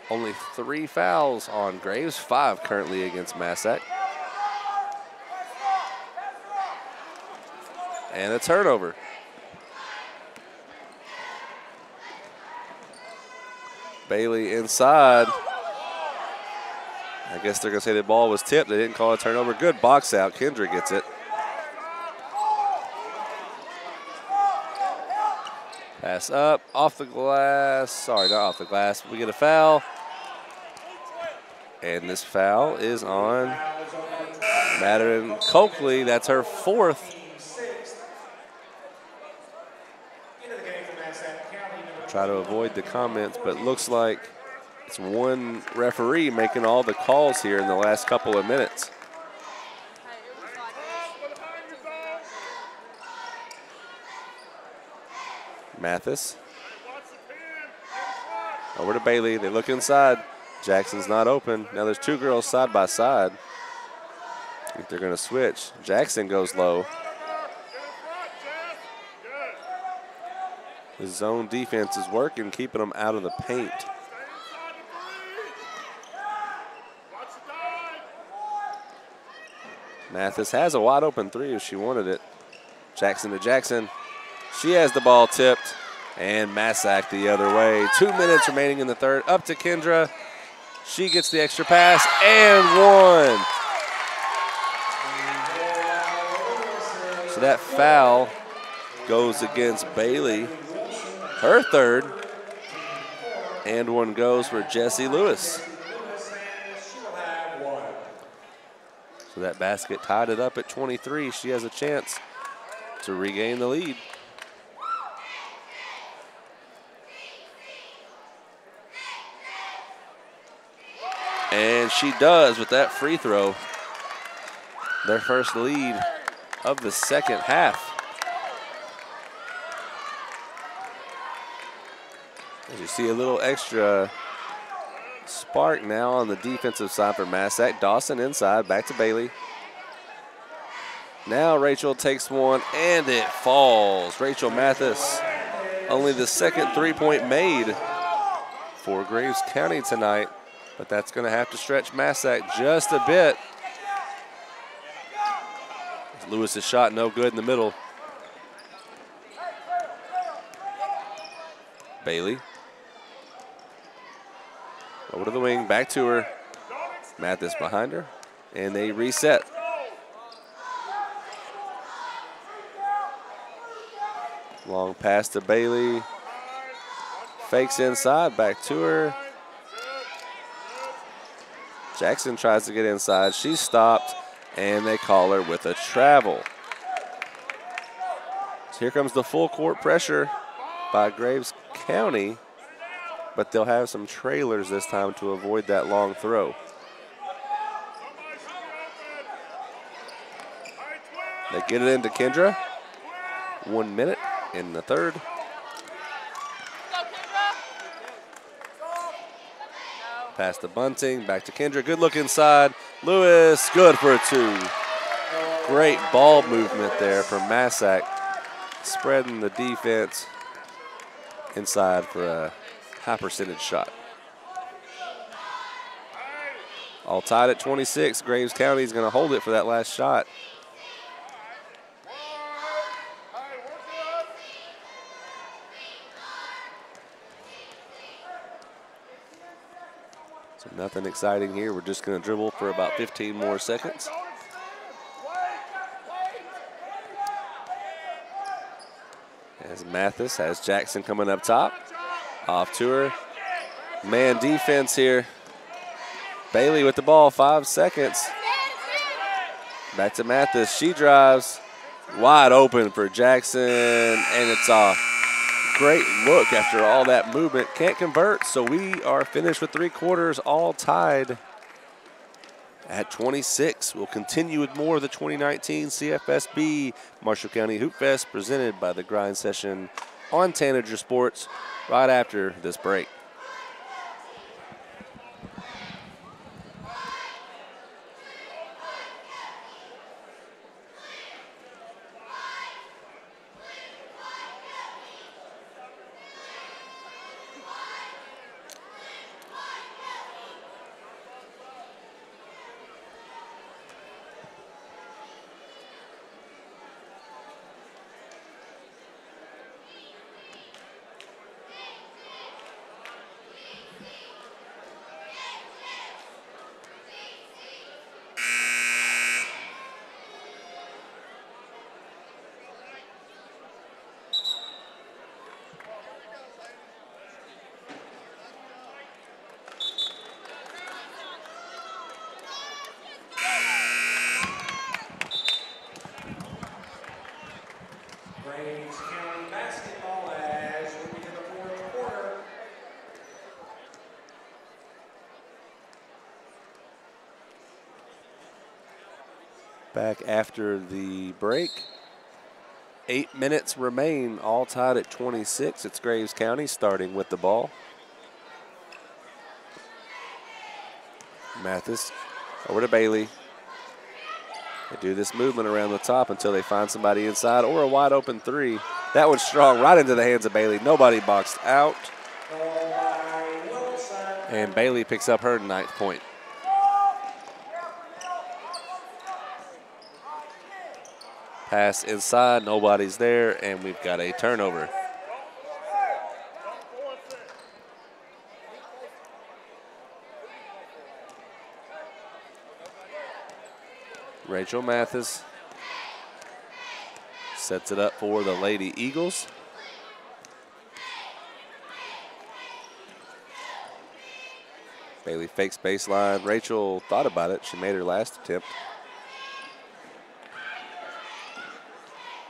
Speaker 8: Only 3 fouls on Graves, 5 currently against Massac. And a turnover. Bailey inside. I guess they're going to say the ball was tipped. They didn't call a turnover. Good box out. Kendra gets it. Pass up, off the glass. Sorry, not off the glass. We get a foul. And this foul is on Madeline Coakley. That's her 4th. Try to avoid the comments, but looks like it's one referee making all the calls here in the last couple of minutes. Mathis. Over to Bailey. They look inside. Jackson's not open. Now there's 2 girls side by side. I think they're going to switch. Jackson goes low. The zone defense is working, keeping them out of the paint. Mathis has a wide open 3 if she wanted it. Jackson to Jackson. She has the ball tipped, and Massac the other way. 2 minutes remaining in the third. Up to Kendra. She gets the extra pass and 1. So that foul goes against Bailey. Her 3rd. And 1 goes for Jessie Lewis. So that basket tied it up at 23. She has a chance to regain the lead. And she does with that free throw. Their first lead of the second half. As you see a little extra spark now on the defensive side for Massac. Dawson inside, back to Bailey. Now Rachel takes one and it falls. Rachel Mathis, only the second 3-point made for Graves County tonight. But that's going to have to stretch Massac just a bit. Lewis's shot no good in the middle. Bailey. Over to the wing, back to her. Mathis behind her, and they reset. Long pass to Bailey. Fakes inside, back to her. Jackson tries to get inside. She's stopped, and they call her with a travel. So here comes the full court pressure by Graves County, but they'll have some trailers this time to avoid that long throw. They get it into Kendra. 1 minute in the third. Pass to Bunting, back to Kendra. Good look inside. Lewis, good for a 2. Great ball movement there from Massac. Spreading the defense inside for a high percentage shot. All tied at 26. Graves County is going to hold it for that last shot. So nothing exciting here. We're just going to dribble for about 15 more seconds. As Mathis has Jackson coming up top. Off to her. Man defense here. Bailey with the ball, 5 seconds. Back to Mathis, she drives. Wide open for Jackson, and it's off. Great look after all that movement. Can't convert, so we are finished with 3 quarters, all tied at 26. We'll continue with more of the 2019 CFSB Marshall County Hoop Fest presented by the Grind Session on Tanager Sports right after this break.
Speaker 9: Graves County basketball as we begin the 4th quarter.
Speaker 8: Back after the break. 8 minutes remain, all tied at 26. It's Graves County starting with the ball. Mathis over to Bailey. They do this movement around the top until they find somebody inside or a wide open 3. That one's strong right into the hands of Bailey. Nobody boxed out. And Bailey picks up her 9th point. Pass inside, nobody's there, and we've got a turnover. Rachel Mathis sets it up for the Lady Eagles. Bailey fakes baseline. Rachel thought about it. She made her last attempt.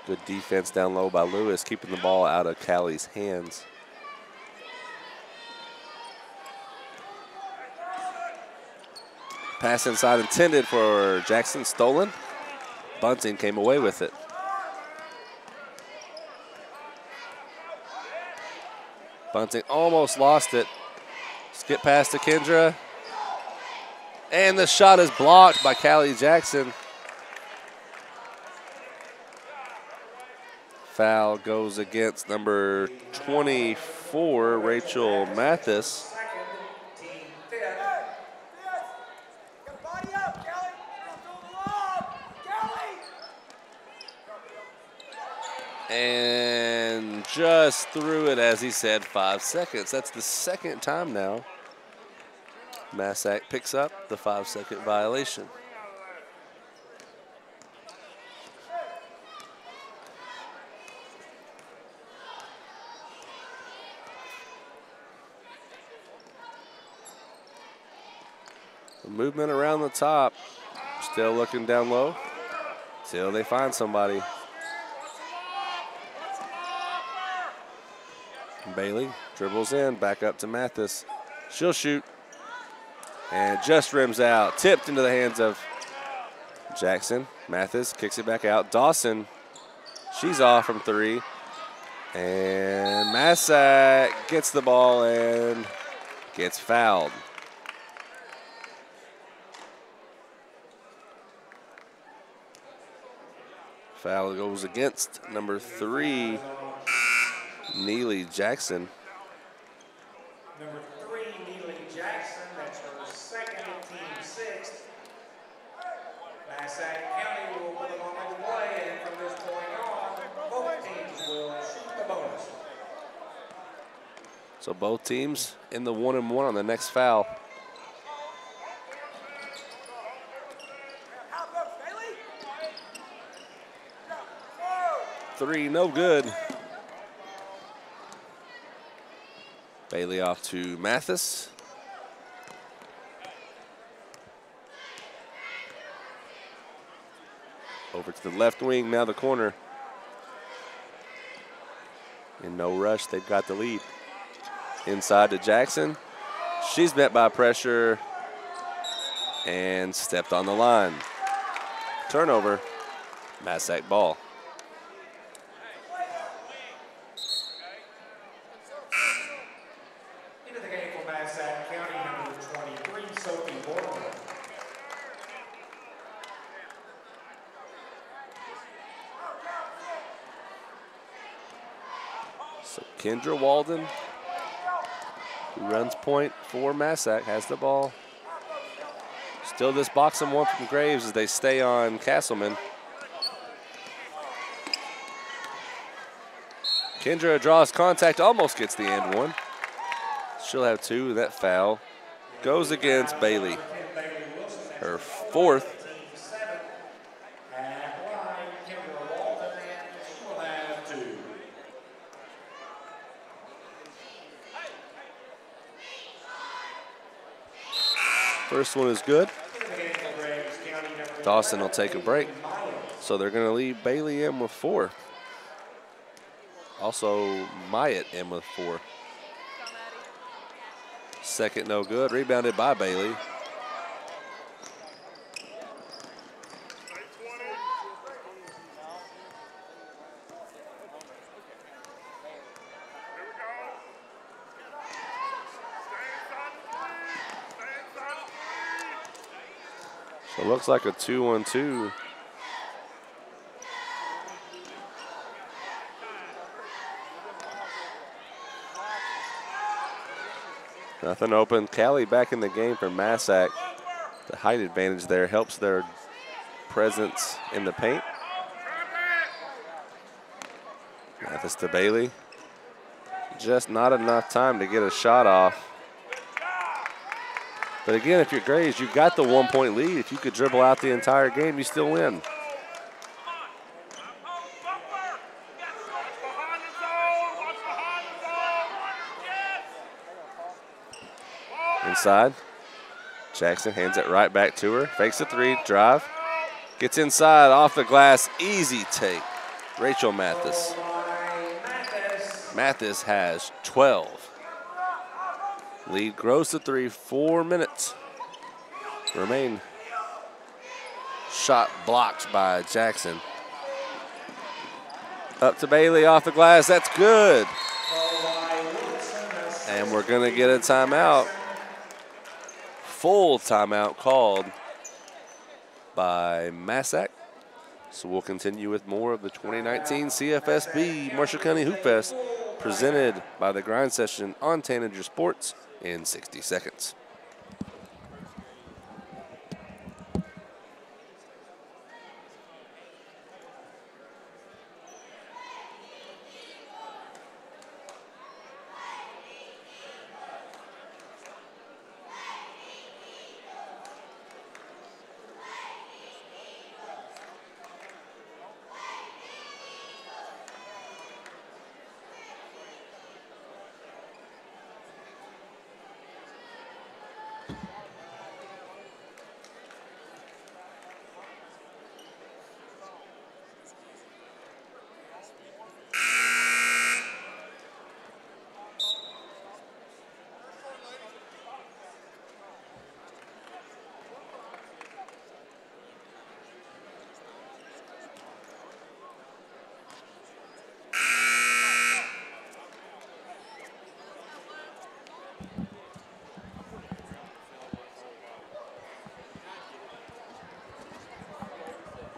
Speaker 8: Good defense down low by Lewis, keeping the ball out of Callie's hands. Pass inside intended for Jackson, stolen. Bunting came away with it. Bunting almost lost it. Skip pass to Kendra. And the shot is blocked by Callie Jackson. Foul goes against number 24, Rachel Mathis. And just threw it, as he said, 5 seconds. That's the 2nd time now Massac picks up the 5-second violation. The movement around the top, still looking down low till they find somebody. Bailey dribbles in, back up to Mathis. She'll shoot. And just rims out. Tipped into the hands of Jackson. Mathis kicks it back out. Dawson, she's off from 3. And Massac gets the ball and gets fouled. Foul goes against number 3, Neely Jackson.
Speaker 9: Number 3, Neely Jackson, that's her 2nd and team 6th. Massac County will put it on the play, and from this point on, both teams will shoot the bonus.
Speaker 8: So both teams in the 1-and-1 on the next foul. three, no good. Bailey off to Mathis. Over to the left wing, now the corner. In no rush, they've got the lead. Inside to Jackson. She's met by pressure and stepped on the line. Turnover, Massac ball.
Speaker 9: Into the game for Massac County, number 23, Sophie Borman.
Speaker 8: So Kendra Walden, who runs point for Massac, has the ball. Still this box and one from Graves as they stay on Castleman. Kendra draws contact, almost gets the end one. She'll have two. That foul goes against Bailey. Her fourth. First one is good. Dawson will take a break. So they're going to leave Bailey in with 4. Also, Myatt in with 4. Second no good, rebounded by Bailey. So it looks like a 2-on-2. Nothing open. Callie back in the game for Massac. The height advantage there helps their presence in the paint. Mathis to Bailey. Just not enough time to get a shot off. But again, if you're Graves, you've got the 1-point lead. If you could dribble out the entire game, you still win. Inside. Jackson hands it right back to her. Fakes a 3, drive. Gets inside, off the glass, easy take. Rachel Mathis. Mathis has 12. Lead grows to 3, 4 minutes remain. Shot blocked by Jackson. Up to Bailey, off the glass, that's good. And we're gonna get a timeout. Full timeout called by Massac. So we'll continue with more of the 2019 CFSB Marshall County Hoopfest presented by the Grind Session on Tanager Sports in 60 seconds.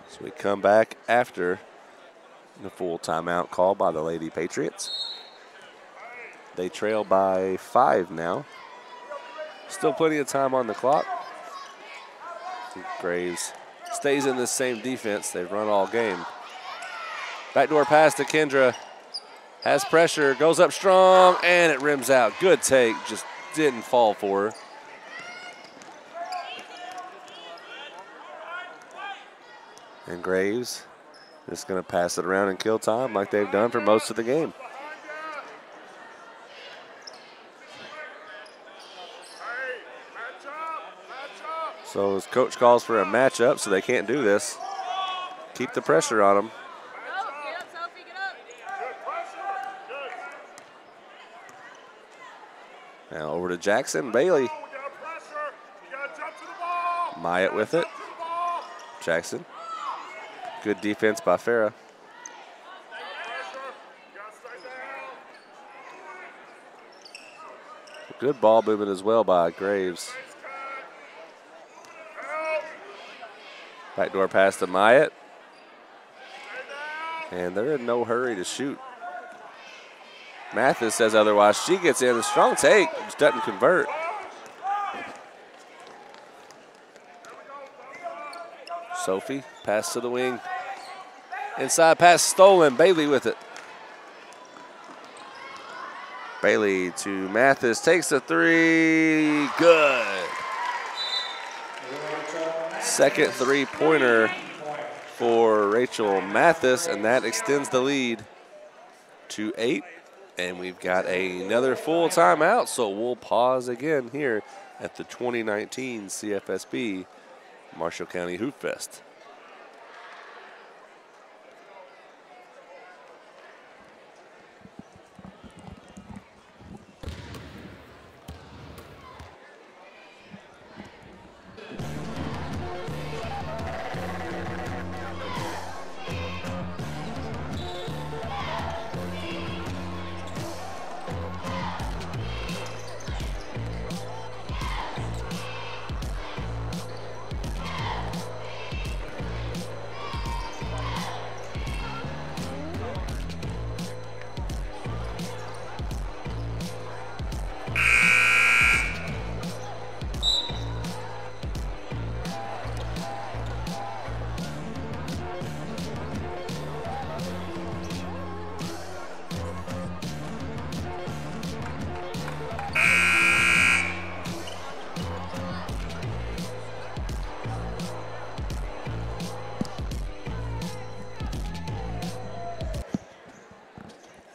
Speaker 8: So we come back after the full timeout call by the Lady Patriots. They trail by 5 now. Still plenty of time on the clock. Graves stays in this same defense. They've run all game. Backdoor pass to Kendra. Has pressure, goes up strong, and it rims out. Good take, just didn't fall for her. And Graves Just going to pass it around and kill time like they've done for most of the game. So his coach calls for a matchup, so they can't do this. Keep the pressure on them. Now over to Jackson. Bailey. Myatt with it. Jackson. Good defense by Farah. Good ball movement as well by Graves. Backdoor pass to Myatt. And they're in no hurry to shoot. Mathis says otherwise. She gets in. A strong take. Just doesn't convert. Sophie, pass to the wing. Inside pass stolen. Bailey with it. Bailey to Mathis. Takes a three. Good. Second three-pointer for Rachel Mathis, and that extends the lead to 8. And we've got another full timeout, so we'll pause again here at the 2019 CFSB Marshall County Hoopfest.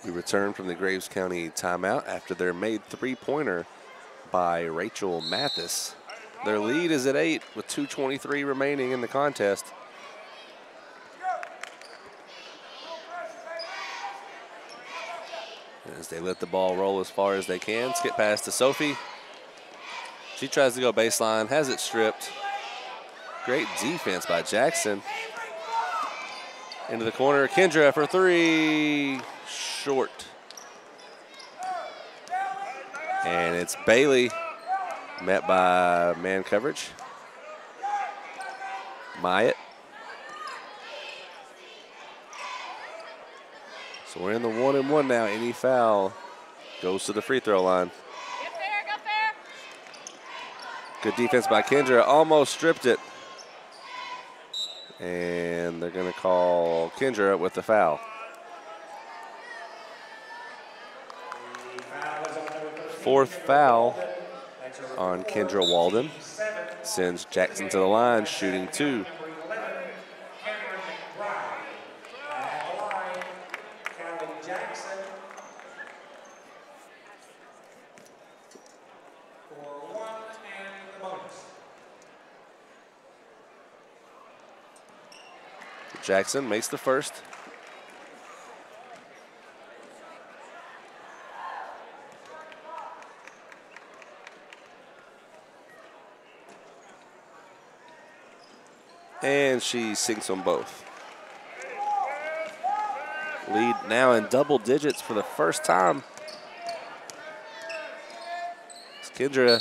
Speaker 8: Return from the Graves County timeout after their made three-pointer by Rachel Mathis. Their lead is at 8 with 2:23 remaining in the contest. As they let the ball roll as far as they can. Skip pass to Sophie. She tries to go baseline, has it stripped. Great defense by Jackson. Into the corner, Kendra for three. Short. And it's Bailey, met by man coverage. Myatt. So we're in the 1-and-1 now. Any foul goes to the free throw line.
Speaker 1: Get fair, go fair.
Speaker 8: Good defense by Kendra, almost stripped it. And they're gonna call Kendra with the foul. Fourth foul on Kendra Walden. Sends Jackson to the line, shooting 2. Jackson makes the first. And she sinks them both. Lead now in double digits for the first time. Kendra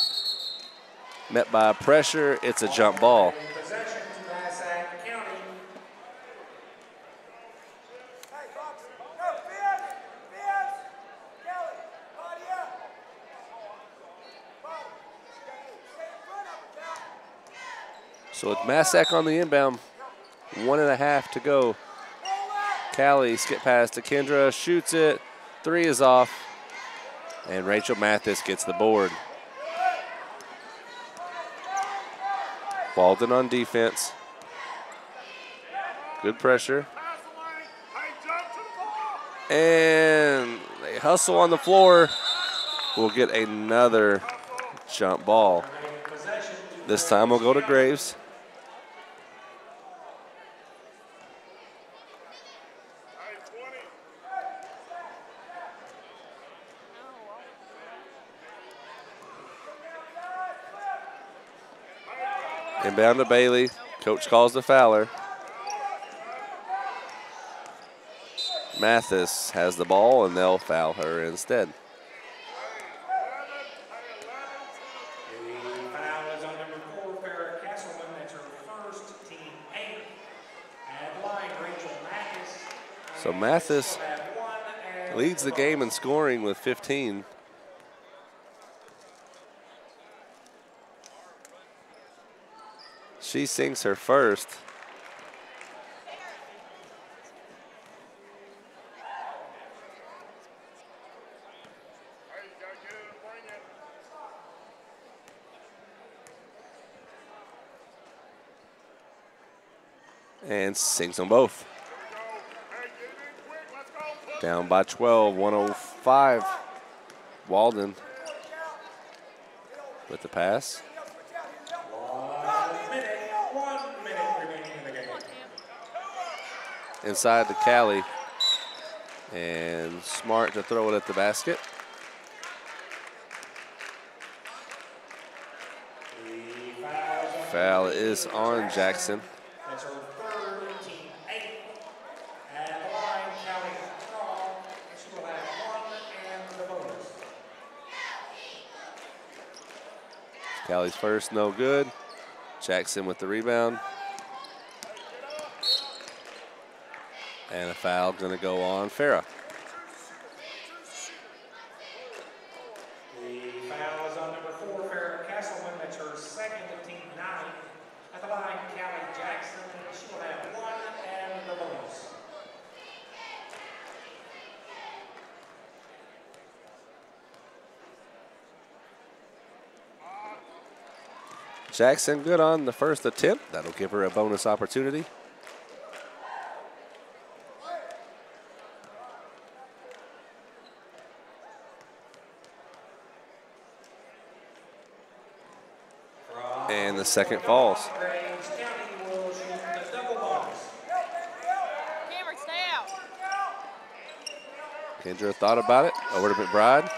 Speaker 8: met by pressure. It's a jump ball. So it's Massac on the inbound. 1.5 to go. Callie skip pass to Kendra, shoots it. 3 is off. And Rachel Mathis gets the board. Walden on defense. Good pressure. And they hustle on the floor. We'll get another jump ball. This time we'll go to Graves. Inbound to Bailey. Coach calls the fouler. Mathis has the ball, and they'll foul her instead.
Speaker 9: The foul is on number 4, Farrah Castleman. That's her first, team 8. At the line, Rachel Mathis.
Speaker 8: So Mathis leads the game in scoring with 15. She sinks her first. And sinks them both. Down by 12, 105. Walden with the pass.
Speaker 9: 1 minute remaining in the game.
Speaker 8: Inside to Callie. And Smart to throw it at the basket. Foul is on Jackson.
Speaker 9: That's her third, team 8. At the line, Callie Strong. She will have 1 and the bonus.
Speaker 8: Callie's first, no good. Jackson with the rebound. And a foul gonna go on Farrah.
Speaker 9: The foul is on number 4, Farrah Castleman. That's her second, team 9. At the line, Callie Jackson. She will have 1 and the bonus.
Speaker 8: Jackson good on the first attempt. That'll give her a bonus opportunity. And the second falls.
Speaker 9: Graves County will shoot the double bonus.
Speaker 1: Cameron, stay out.
Speaker 8: Kendra thought about it. Over to McBride.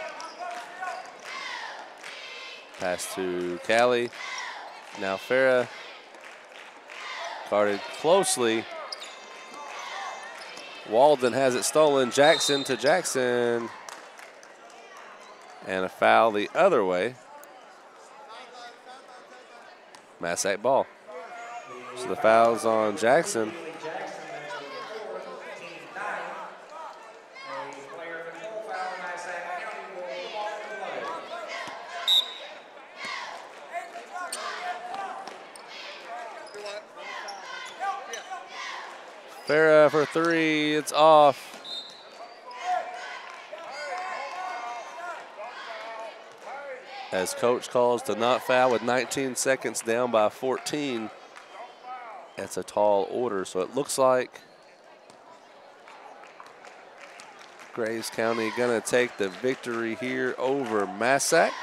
Speaker 8: Pass to Callie. Now Farrah guarded closely. Walden has it stolen. Jackson to Jackson. And a foul the other way. Massac ball. So the foul's on Jackson.
Speaker 9: Jackson, that's her fourth, team 9. A player control foul, Massac County will come off the play.
Speaker 8: Farrah for 3, it's off. As coach calls to not foul with 19 seconds down by 14. That's a tall order, so it looks like Graves County gonna take the victory here over Massac.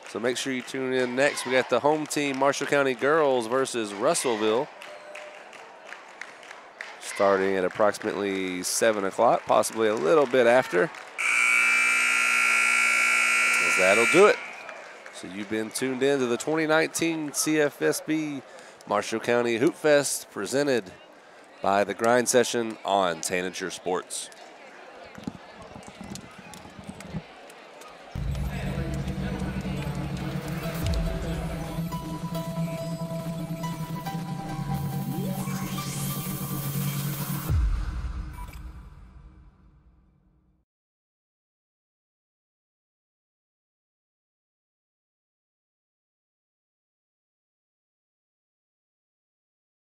Speaker 8: So make sure you tune in next. We got the home team, Marshall County Girls versus Russellville. Starting at approximately 7 o'clock, possibly a little bit after. That'll do it. So you've been tuned in to the 2019 CFSB Marshall County Hoopfest presented by the Grind Session on Tanager Sports.